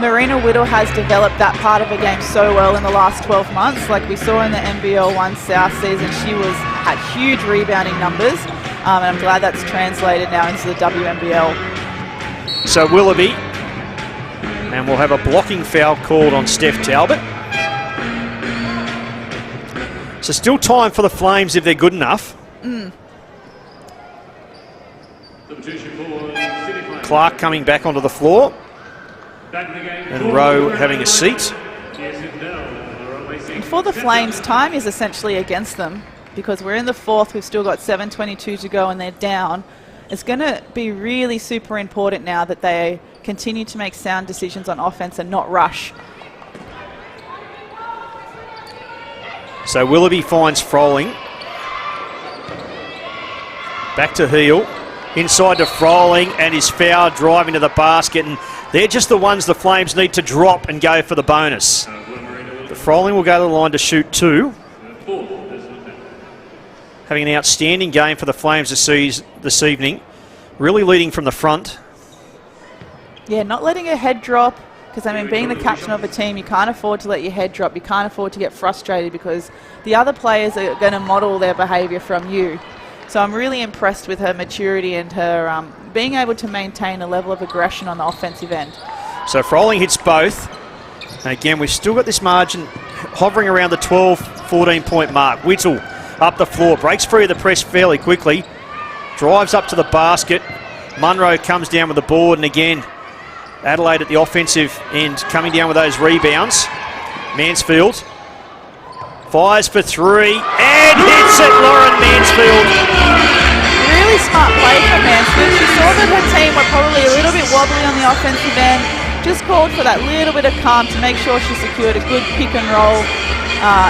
Marina Whittle has developed that part of her game so well in the last 12 months. Like we saw in the NBL 1 South season, she had huge rebounding numbers. And I'm glad that's translated now into the WNBL. So Willoughby. And we'll have a blocking foul called on Steph Talbot. So still time for the Flames if they're good enough. Clark coming back onto the floor. And Rowe having a seat. And for the Flames, time is essentially against them because we're in the fourth. We've still got 7:22 to go and they're down. It's going to be really super important now that they continue to make sound decisions on offense and not rush. So Willoughby finds Froling. Back to Heel. Inside to Froling and his foul driving to the basket. And they're just the ones the Flames need to drop and go for the bonus. But Froling will go to the line to shoot 2. Having an outstanding game for the Flames this evening. Really leading from the front. Yeah, not letting her head drop. Because, I mean, being the captain of a team, you can't afford to let your head drop. You can't afford to get frustrated because the other players are going to model their behaviour from you. So I'm really impressed with her maturity and her being able to maintain a level of aggression on the offensive end. So Froling hits both. And again, we've still got this margin hovering around the 12-14 point mark. Whittle up the floor, breaks free of the press fairly quickly. Drives up to the basket. Munro comes down with the board, and again, Adelaide at the offensive end coming down with those rebounds. Mansfield fires for 3 and hits it, Lauren Mansfield. Really smart play from Mansfield. She saw that her team were probably a little bit wobbly on the offensive end. Just called for that little bit of calm to make sure she secured a good pick and roll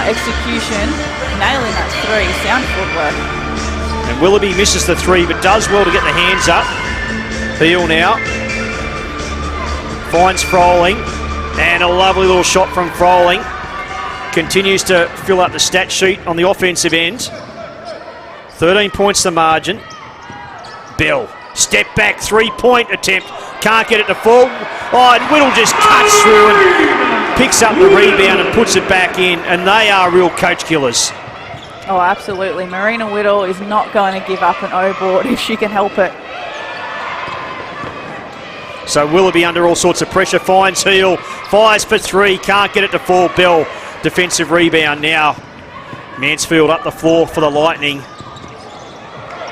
execution. Nailing that 3, sound footwork. And Willoughby misses the 3 but does well to get the hands up. Heel now. Finds Froling. And a lovely little shot from Froling. Continues to fill up the stat sheet on the offensive end. 13 points the margin. Bell. Step back, 3-point attempt. Can't get it to fall. And Whittle just cuts through and picks up the rebound and puts it back in. And they are real coach killers. Oh, absolutely. Marina Whittle is not going to give up an O-board if she can help it. So Willoughby under all sorts of pressure. Finds Heel. Fires for 3. Can't get it to fall. Bell. Defensive rebound now. Mansfield up the floor for the Lightning.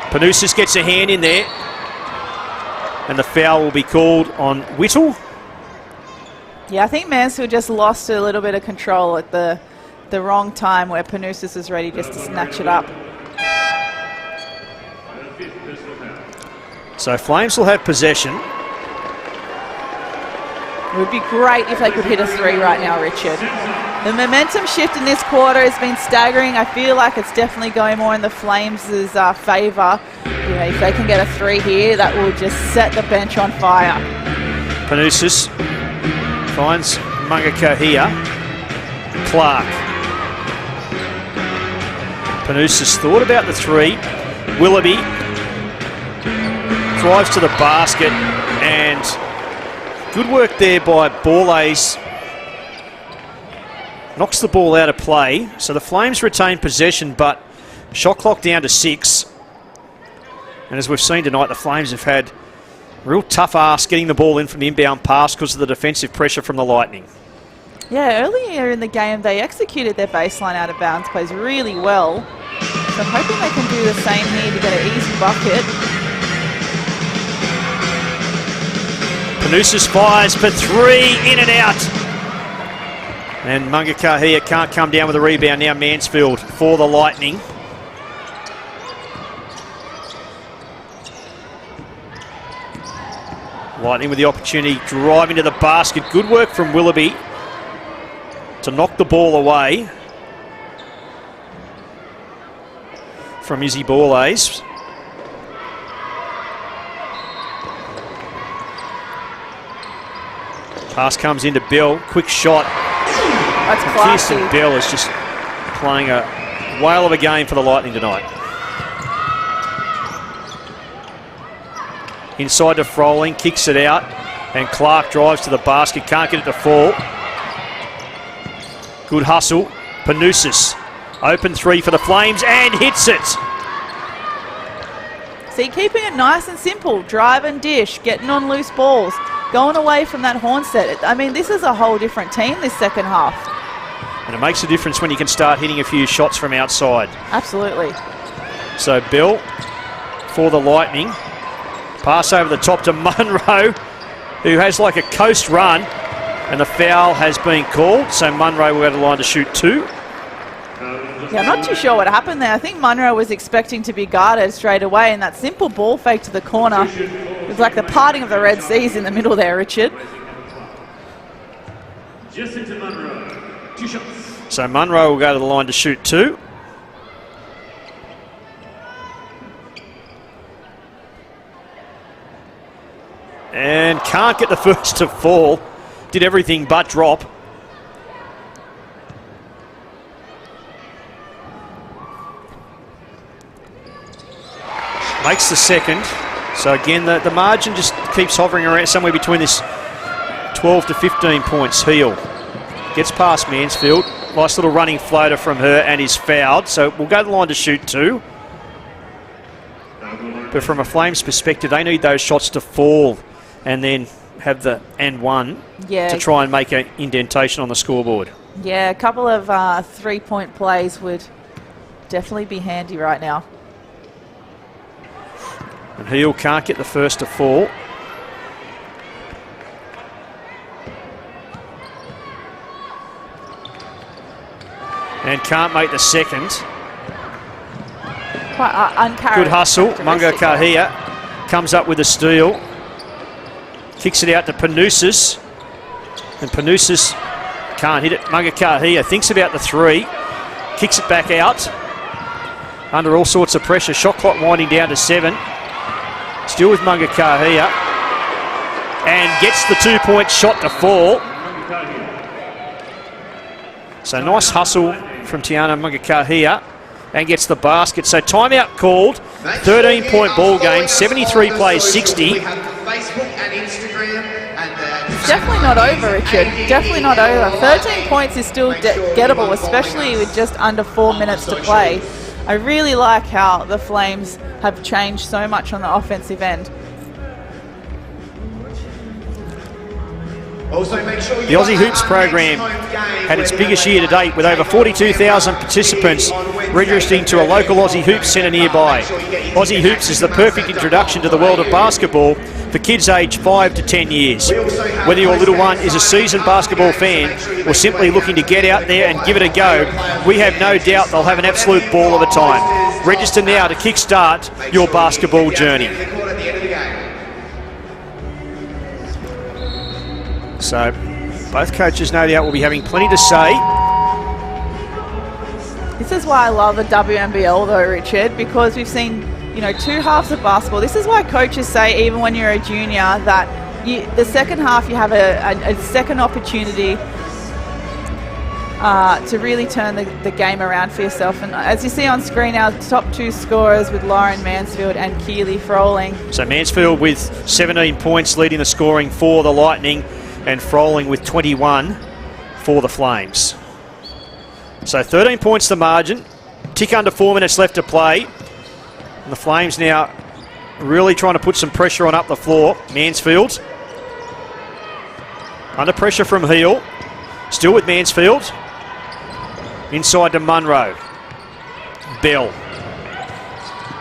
Panousis gets a hand in there. And the foul will be called on Whittle. Yeah, I think Mansfield just lost a little bit of control at the the wrong time where Panousis is ready just to snatch it up. So Flames will have possession. It would be great if they could hit a 3 right now, Richard. The momentum shift in this quarter has been staggering. I feel like it's definitely going more in the Flames' favour. You know, if they can get a 3 here, that will just set the bench on fire. Panousis finds Mangakahia. Clark. Panousis thought about the 3. Willoughby drives to the basket, and good work there by Borlase. Knocks the ball out of play. So the Flames retain possession, but shot clock down to 6. And as we've seen tonight, the Flames have had real tough ask getting the ball in from the inbound pass because of the defensive pressure from the Lightning. Yeah, earlier in the game, they executed their baseline out of bounds plays really well. So I'm hoping they can do the same here to get an easy bucket. Panousis fires for 3, in and out. And Mangakahia can't come down with a rebound. Now Mansfield for the Lightning. Lightning with the opportunity, driving to the basket. Good work from Willoughby to knock the ball away from Izzy Borlase. Pass comes into Bell. Quick shot. That's classy. Kirsten Bell is just playing a whale of a game for the Lightning tonight. Inside to Froling, kicks it out, and Clark drives to the basket, can't get it to fall. Good hustle. Panousis, open 3 for the Flames, and hits it. See, keeping it nice and simple. Drive and dish, getting on loose balls, going away from that horn set. I mean, this is a whole different team this second half. And it makes a difference when you can start hitting a few shots from outside. Absolutely. So Bell for the Lightning. Pass over the top to Munro, who has like a coast run, and the foul has been called. So Munro will go to the line to shoot 2. Yeah, I'm not too sure what happened there. I think Munro was expecting to be guarded straight away, and that simple ball fake to the corner, it was like the parting of the Red Seas in the middle there, Richard. So Munro will go to the line to shoot 2. And can't get the first to fall. Did everything but drop. Makes the second. So again, the margin just keeps hovering around somewhere between this 12 to 15 points. Heel gets past Mansfield. Nice little running floater from her, and is fouled. So we'll go to the line to shoot 2. But from a Flames perspective, they need those shots to fall and then have the and 1 to try and make an indentation on the scoreboard. Yeah, a couple of 3-point plays would definitely be handy right now. And Heel can't get the first to fall. And can't make the second. Quite uncharacteristic. Good hustle. Mangakahia comes up with a steal. Kicks it out to Panousis. And Panousis can't hit it. Mangakahia thinks about the 3. Kicks it back out. Under all sorts of pressure. Shot clock winding down to 7. Still with Mangakahia. And gets the 2-point shot to fall. So nice hustle from Tiana Mangakahia. And gets the basket. So timeout called. 13-point ball game. 73 plays 60. Definitely not over, Richard. Definitely not over. 13 points is still gettable, especially with just under 4 minutes to play. I really like how the Flames have changed so much on the offensive end. The Aussie Hoops program had its biggest year to date with over 42,000 participants registering to a local Aussie Hoops centre nearby. Aussie Hoops is the perfect introduction to the world of basketball for kids aged 5 to 10 years. Whether your little one is a seasoned basketball fan or simply looking to get out there and give it a go, we have no doubt they'll have an absolute ball of a time. Register now to kickstart your basketball journey. So, both coaches no doubt will be having plenty to say. This is why I love the WNBL though, Richard, because we've seen, you know, two halves of basketball. This is why coaches say, even when you're a junior, that the second half you have a second opportunity to really turn the game around for yourself. And as you see on screen, our top two scorers with Lauren Mansfield and Keely Froling. So Mansfield with 17 points leading the scoring for the Lightning, and Froling with 21 for the Flames. So 13 points the margin, tick under 4 minutes left to play. And the Flames now really trying to put some pressure on up the floor. Mansfield under pressure from Heel, still with Mansfield. Inside to Munro. Bell,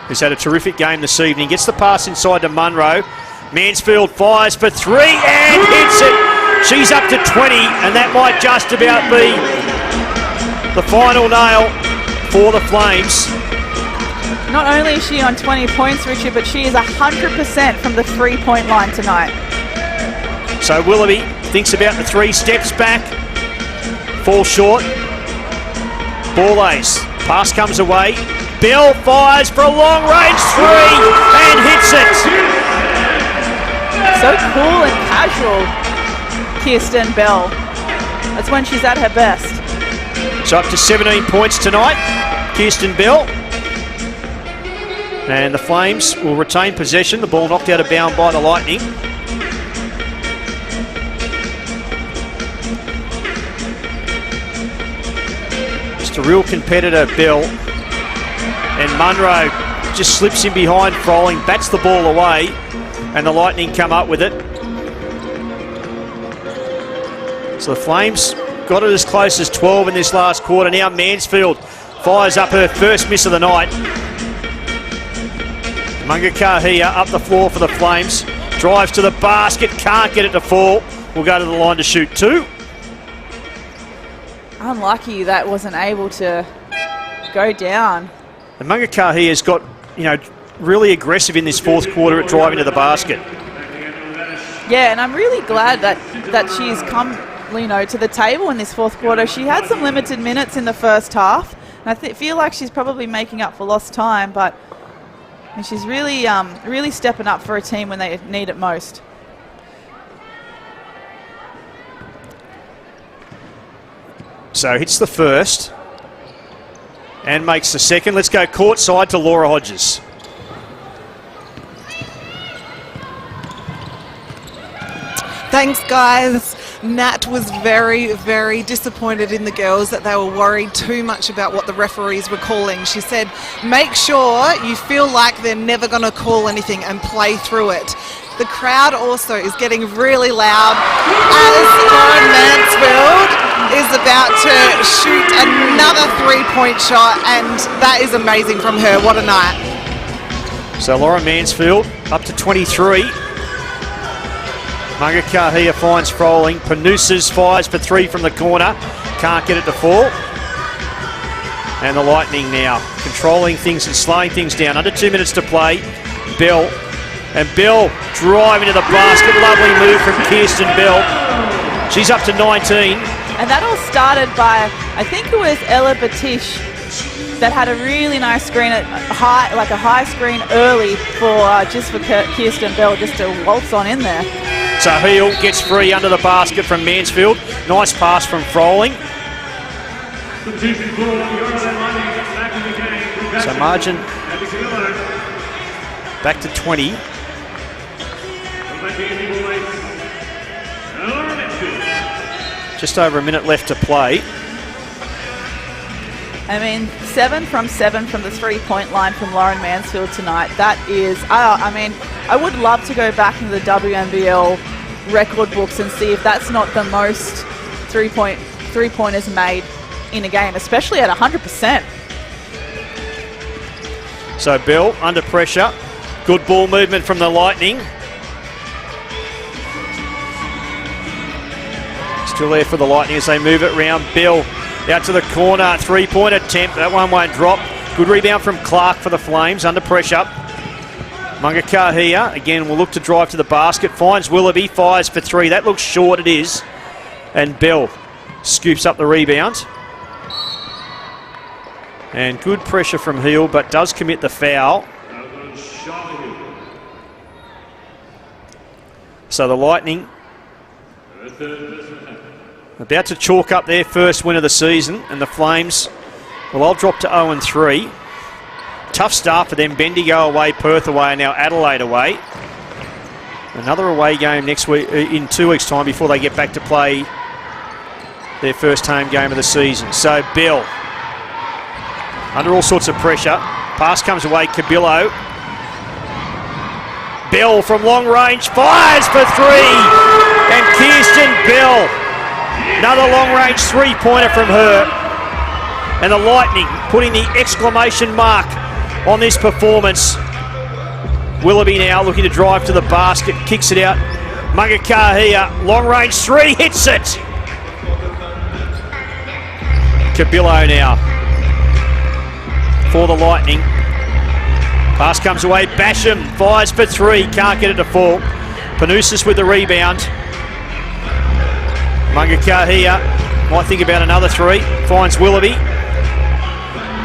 who's had a terrific game this evening, gets the pass inside to Munro. Mansfield fires for 3 and hits it. She's up to 20, and that might just about be the final nail for the Flames. Not only is she on 20 points, Richard, but she is 100% from the three-point line tonight. So Willoughby thinks about the 3, steps back, falls short. Borlase, pass comes away. Bell fires for a long-range 3 and hits it. So cool and casual, Kirsten Bell. That's when she's at her best. So up to 17 points tonight, Kirsten Bell. And the Flames will retain possession. The ball knocked out of bounds by the Lightning. Just a real competitor, Bell. And Munro just slips in behind Froling, bats the ball away, and the Lightning come up with it. So the Flames got it as close as 12 in this last quarter. Now Mansfield fires up her first miss of the night. Mungakahia up the floor for the Flames. Drives to the basket, can't get it to fall. Will go to the line to shoot 2. Unlucky that wasn't able to go down. And Mungakahia's got, you know, really aggressive in this fourth quarter at driving to the basket. Yeah, and I'm really glad that she's come, you know, to the table in this fourth quarter. She had some limited minutes in the first half, and I feel like she's probably making up for lost time, but she's really, really stepping up for a team when they need it most. So hits the first and makes the second. Let's go courtside to Laura Hodges. Thanks, guys. Nat was very, very disappointed in the girls that they were worried too much about what the referees were calling. She said, make sure you feel like they're never going to call anything and play through it. The crowd also is getting really loud as Lauren Mansfield is about to shoot another three-point shot, and that is amazing from her. What a night. So Lauren Mansfield up to 23. Mungakahia finds Froling. Panusas fires for 3 from the corner. Can't get it to fall. And the Lightning now controlling things and slowing things down. Under 2 minutes to play. Bell. And Bell driving to the basket. Lovely move from Kirsten Bell. She's up to 19. And that all started by, I think it was Ella Batish that had a really nice screen, a high screen early just for Kirsten Bell just to waltz on in there. So Heel gets free under the basket from Mansfield. Nice pass from Froling. So margin back to 20. Just over a minute left to play. I mean, 7 from 7 from the three-point line from Lauren Mansfield tonight. That is, I mean, I would love to go back into the WNBL record books and see if that's not the most three-pointers made in a game, especially at 100%. So Bell under pressure. Good ball movement from the Lightning. Still there for the Lightning as they move it round. Bell out to the corner. Three-point attempt. That one won't drop. Good rebound from Clark for the Flames under pressure. Mangakahia again will look to drive to the basket. Finds Willoughby. Fires for three. That looks short. It is. And Bell scoops up the rebound. And good pressure from Heel, but does commit the foul. So the Lightning about to chalk up their first win of the season, and the Flames, well, I'll drop to 0-3. Tough start for them. Bendigo away, Perth away, and now Adelaide away. Another away game next week, in 2 weeks' time, before they get back to play their first home game of the season. So Bell, under all sorts of pressure. Pass comes away, Cabillo. Bell from long range, fires for three! And Kirsten Bell, another long range three-pointer from her. And the Lightning putting the exclamation mark on this performance. Willoughby now looking to drive to the basket, kicks it out. Mangakahia, long range three, hits it! Cabillo now for the Lightning. Pass comes away, Basham fires for three, can't get it to fall. Panousis with the rebound. Mangakahia might think about another three, finds Willoughby.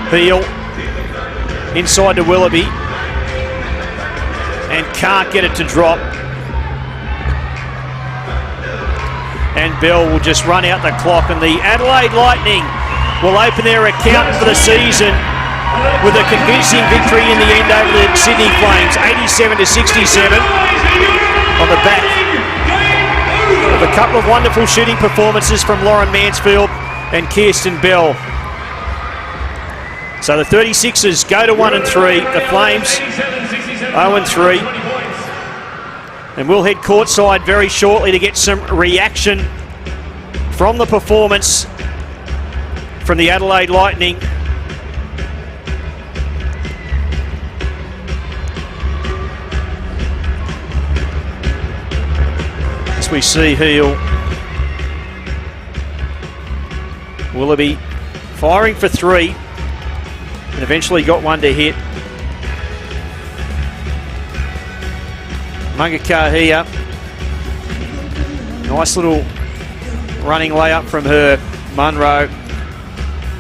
Heel inside to Willoughby and can't get it to drop. And Bell will just run out the clock, and the Adelaide Lightning will open their account for the season with a convincing victory in the end over the Sydney Flames, 87-67, on the back of a couple of wonderful shooting performances from Lauren Mansfield and Kirsten Bell. So the 36ers go to 1-3, the Flames 0-3, and we'll head courtside very shortly to get some reaction from the performance from the Adelaide Lightning. As we see Heel, Willoughby firing for three and eventually got one to hit. Mangakahia, nice little running layup from her. Munro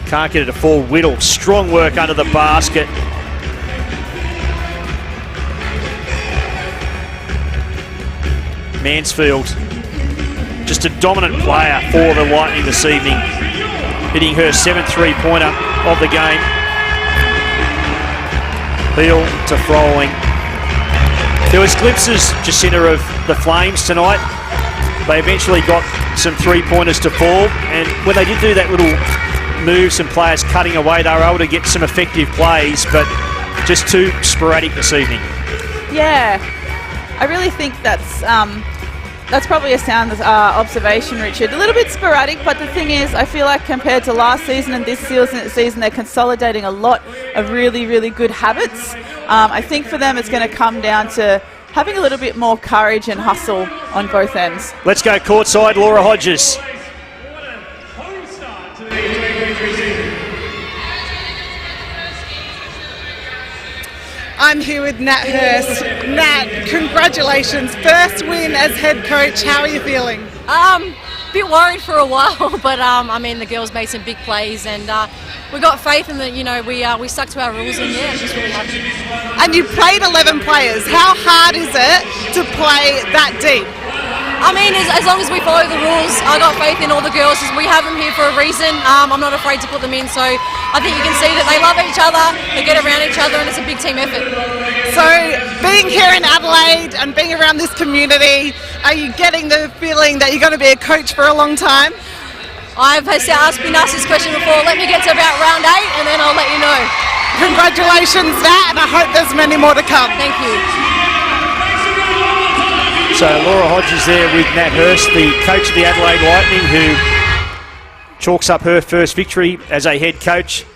can't get it to fall. Whittle, strong work under the basket. Mansfield, just a dominant player for the Lightning this evening, hitting her 7th three-pointer of the game. Heel to Froling. There was glimpses, Jacinta, of the Flames tonight. They eventually got some three-pointers to fall, and when they did do that little move, some players cutting away, they were able to get some effective plays, but just too sporadic this evening. Yeah, I really think that's probably a sound observation, Richard. A little bit sporadic, but the thing is, I feel like compared to last season and this season, they're consolidating a lot of really, really good habits. I think for them, it's going to come down to having a little bit more courage and hustle on both ends. Let's go courtside, Laura Hodges. I'm here with Nat Hurst. Nat, congratulations. First win as head coach. How are you feeling? Bit worried for a while, but I mean, the girls made some big plays, and we got faith in that. You know, we stuck to our rules, and yeah, I'm just really happy. And you played 11 players. How hard is it to play that deep? I mean, as long as we follow the rules, I got faith in all the girls. We have them here for a reason. I'm not afraid to put them in, so I think you can see that they love each other, they get around each other, and it's a big team effort. So, being here in Adelaide and being around this community, are you getting the feeling that you're going to be a coach for a long time? I've been asked this question before. Let me get to about round 8, and then I'll let you know. Congratulations, Nat, and I hope there's many more to come. Thank you. So Laura Hodges there with Nat Hurst, the coach of the Adelaide Lightning, who chalks up her first victory as a head coach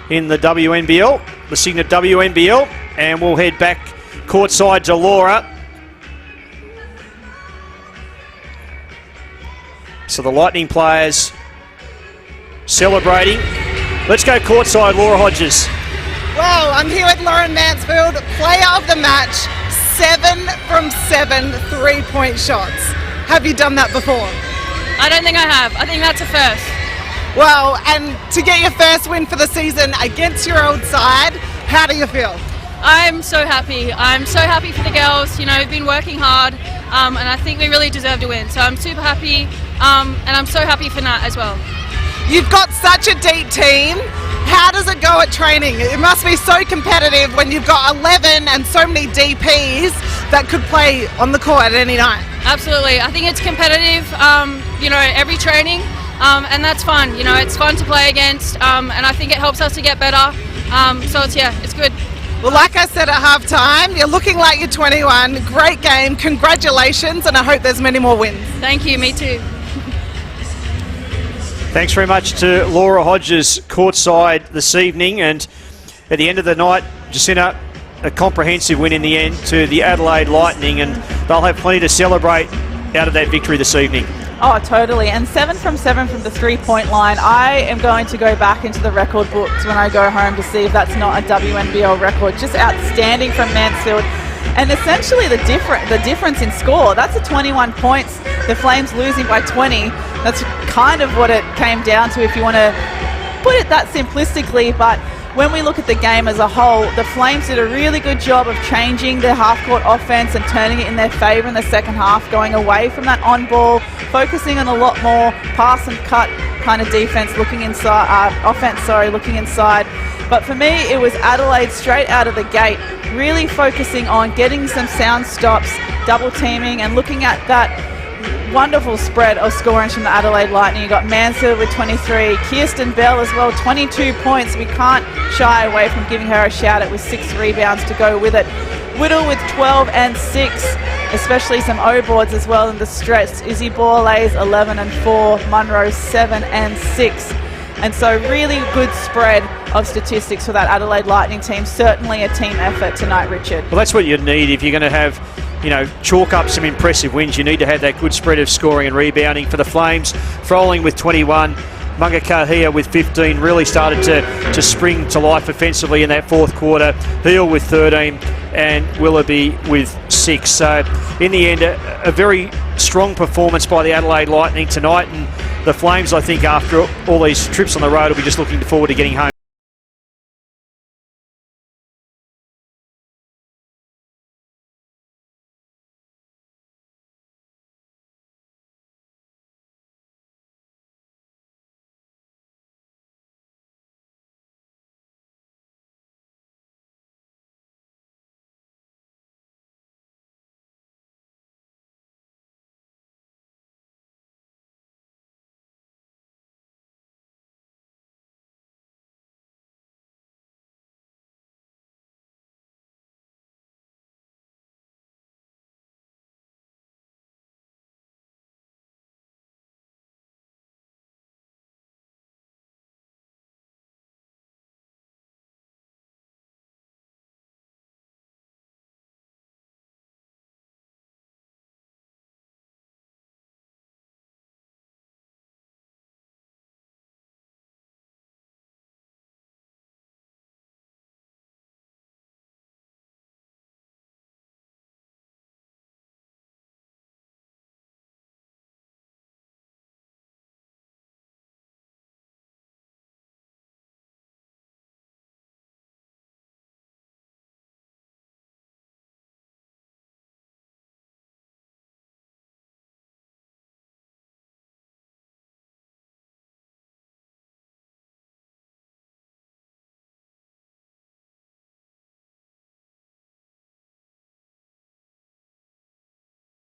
in the WNBL, the Cygnett WNBL. And we'll head back courtside to Laura. So the Lightning players celebrating. Let's go courtside, Laura Hodges. Well, I'm here with Lauren Mansfield, player of the match. 7 from 7 3-point shots. Have you done that before? I don't think I have. I think that's a first. Well, and to get your first win for the season against your old side, how do you feel? I'm so happy. I'm so happy for the girls. You know, we've been working hard, and I think we really deserve to win. So I'm super happy, and I'm so happy for Nat as well. You've got such a deep team. How does it go at training? It must be so competitive when you've got 11 and so many DPs that could play on the court at any night. Absolutely. I think it's competitive, you know, every training, and that's fun. You know, it's fun to play against, and I think it helps us to get better. So it's good. Well, like I said at halftime, you're looking like you're 21. Great game. Congratulations, and I hope there's many more wins. Thank you. Me too. Thanks very much to Laura Hodges courtside this evening, and at the end of the night, Jacinta, a comprehensive win in the end to the Adelaide Lightning, and they'll have plenty to celebrate out of that victory this evening. Oh, totally. And 7 from 7 from the 3-point line. I am going to go back into the record books when I go home to see if that's not a WNBL record. Just outstanding from Mansfield. And essentially the difference in score, that's a 21 points. The Flames losing by 20. That's kind of what it came down to if you want to put it that simplistically. But when we look at the game as a whole, the Flames did a really good job of changing their half-court offense and turning it in their favour in the second half, going away from that on-ball, focusing on a lot more pass and cut kind of defense, looking inside, looking inside. But for me, it was Adelaide straight out of the gate, really focusing on getting some sound stops, double teaming, and looking at that wonderful spread of scoring from the Adelaide Lightning. You got Mansfield with 23, Kirsten Bell as well, 22 points. We can't shy away from giving her a shout out with 6 rebounds to go with it. Whittle with 12 and 6, especially some O-boards as well in the stretch. Izzy Borlase 11 and 4, Munro 7 and 6. And so really good spread of statistics for that Adelaide Lightning team. Certainly a team effort tonight, Richard. Well, that's what you need if you're going to have, you know, chalk up some impressive wins. You need to have that good spread of scoring and rebounding. For the Flames, Froling with 21, Mungakahia with 15 really started to spring to life offensively in that fourth quarter. Heel with 13 and Willoughby with 6. So in the end, a very strong performance by the Adelaide Lightning tonight, and the Flames, I think, after all these trips on the road, will be just looking forward to getting home.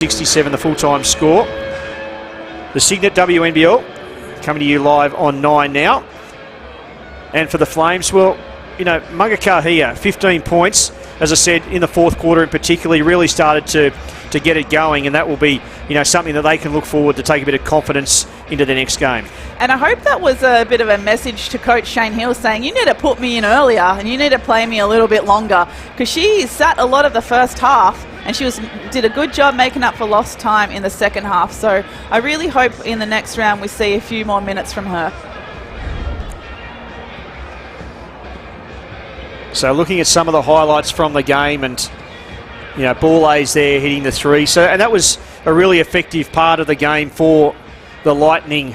.67 the full-time score. The Cygnett WNBL coming to you live on 9 now. And for the Flames, well, you know, Mungakahia, 15 points, as I said, in the fourth quarter in particular, really started to to get it going, and that will be, you know, something that they can look forward to take a bit of confidence into the next game. And I hope that was a bit of a message to Coach Shane Hill saying, you need to put me in earlier and you need to play me a little bit longer, because she sat a lot of the first half and she did a good job making up for lost time in the second half. So I really hope in the next round we see a few more minutes from her. So looking at some of the highlights from the game, and you know, Borlase there hitting the three. So, and that was a really effective part of the game for the Lightning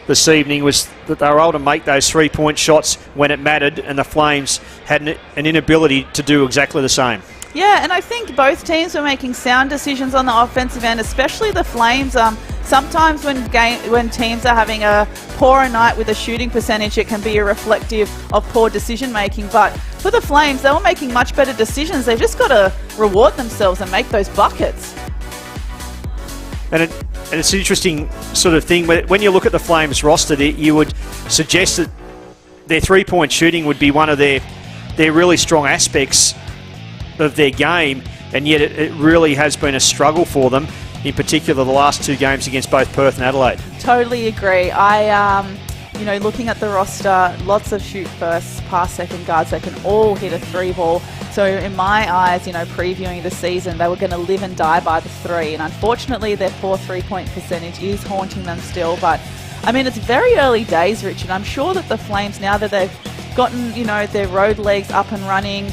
this evening, was that they were able to make those 3-point shots when it mattered, and the Flames had an inability to do exactly the same. Yeah, and I think both teams were making sound decisions on the offensive end, especially the Flames. Sometimes when teams are having a poorer night with a shooting percentage, it can be a reflective of poor decision making. But for the Flames, they were making much better decisions. They've just got to reward themselves and make those buckets. And it's an interesting sort of thing. When you look at the Flames roster, you would suggest that their 3-point shooting would be one of their really strong aspects of their game, and yet it really has been a struggle for them, in particular the last 2 games against both Perth and Adelaide. Totally agree. You know, looking at the roster, lots of shoot first, pass second guards that can all hit a 3-ball. So in my eyes, you know, previewing the season, they were going to live and die by the 3. And unfortunately, their poor 3-point percentage is haunting them still. But I mean, it's very early days, Richard. I'm sure that the Flames, now that they've gotten, you know, their road legs up and running,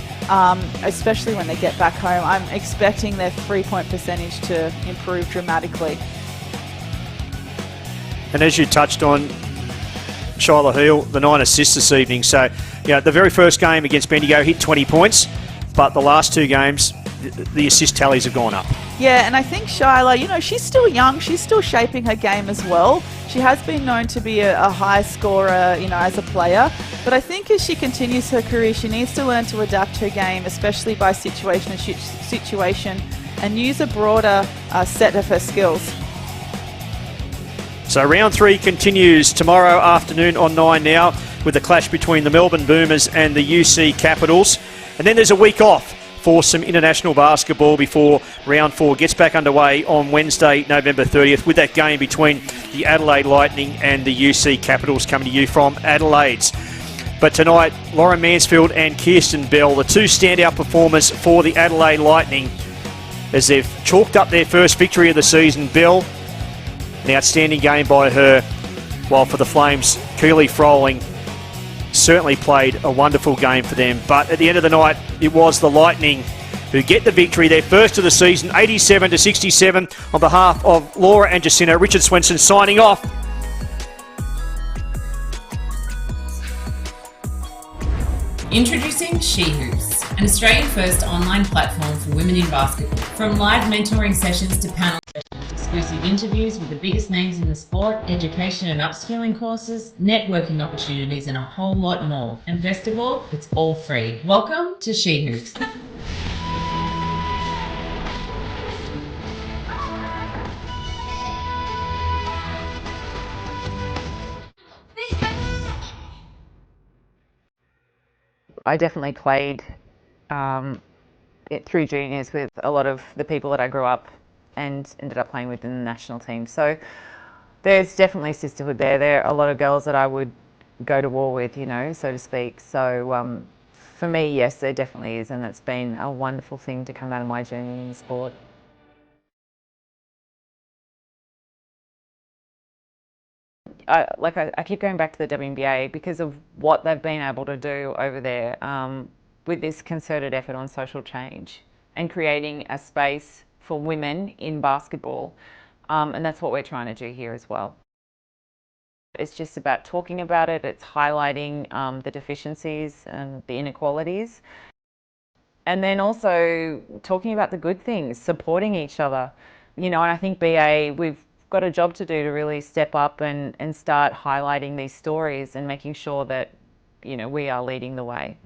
especially when they get back home, I'm expecting their 3-point percentage to improve dramatically. And as you touched on, Shiloh Heel, the 9 assists this evening. So, you know, the very first game against Bendigo hit 20 points, but the last 2 games, the assist tallies have gone up. Yeah, and I think Shiloh, you know, she's still young. She's still shaping her game as well. She has been known to be a high scorer, you know, as a player. But I think as she continues her career, she needs to learn to adapt her game, especially by situation, and use a broader set of her skills. So round 3 continues tomorrow afternoon on 9 Now with the clash between the Melbourne Boomers and the UC Capitals. And then there's a week off for some international basketball before round 4 gets back underway on Wednesday, November 30th, with that game between the Adelaide Lightning and the UC Capitals coming to you from Adelaide's. But tonight, Lauren Mansfield and Kirsten Bell, the 2 standout performers for the Adelaide Lightning, as they've chalked up their first victory of the season. Bell, an outstanding game by her, while for the Flames, Keely Froling certainly played a wonderful game for them. But at the end of the night, it was the Lightning who get the victory, their first of the season, 87-67. On behalf of Laura and Jacinta, Richard Swenson signing off. Introducing She Hoops, an Australian-first online platform for women in basketball. From live mentoring sessions to panel sessions, exclusive interviews with the biggest names in the sport, education and upskilling courses, networking opportunities, and a whole lot more. And best of all, it's all free. Welcome to She Hoops. I definitely played it through juniors with a lot of the people that I grew up and ended up playing with in the national team. So there's definitely sisterhood there. There are a lot of girls that I would go to war with, you know, so to speak. So for me, yes, there definitely is, and it's been a wonderful thing to come out of my journey in the sport. I keep going back to the WNBA because of what they've been able to do over there with this concerted effort on social change and creating a space for women in basketball. And that's what we're trying to do here as well. It's just about talking about it. It's highlighting the deficiencies and the inequalities. And then also talking about the good things, supporting each other. You know, and I think BA, we've got a job to do to really step up and start highlighting these stories and making sure that, you know, we are leading the way.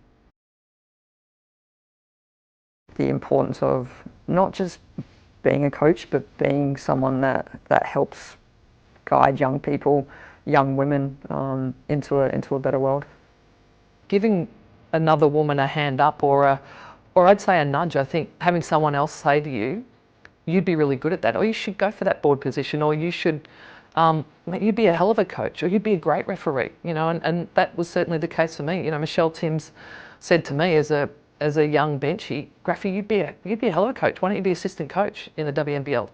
The importance of not just being a coach, but being someone that helps guide young people, young women into a better world. Giving another woman a hand up or I'd say a nudge. I think having someone else say to you, you'd be really good at that, or you should go for that board position, or you should, you'd be a hell of a coach, or you'd be a great referee, you know, and that was certainly the case for me. You know, Michelle Timms said to me as a young benchy, Graffy, you'd be a hell of a coach. Why don't you be assistant coach in the WNBL?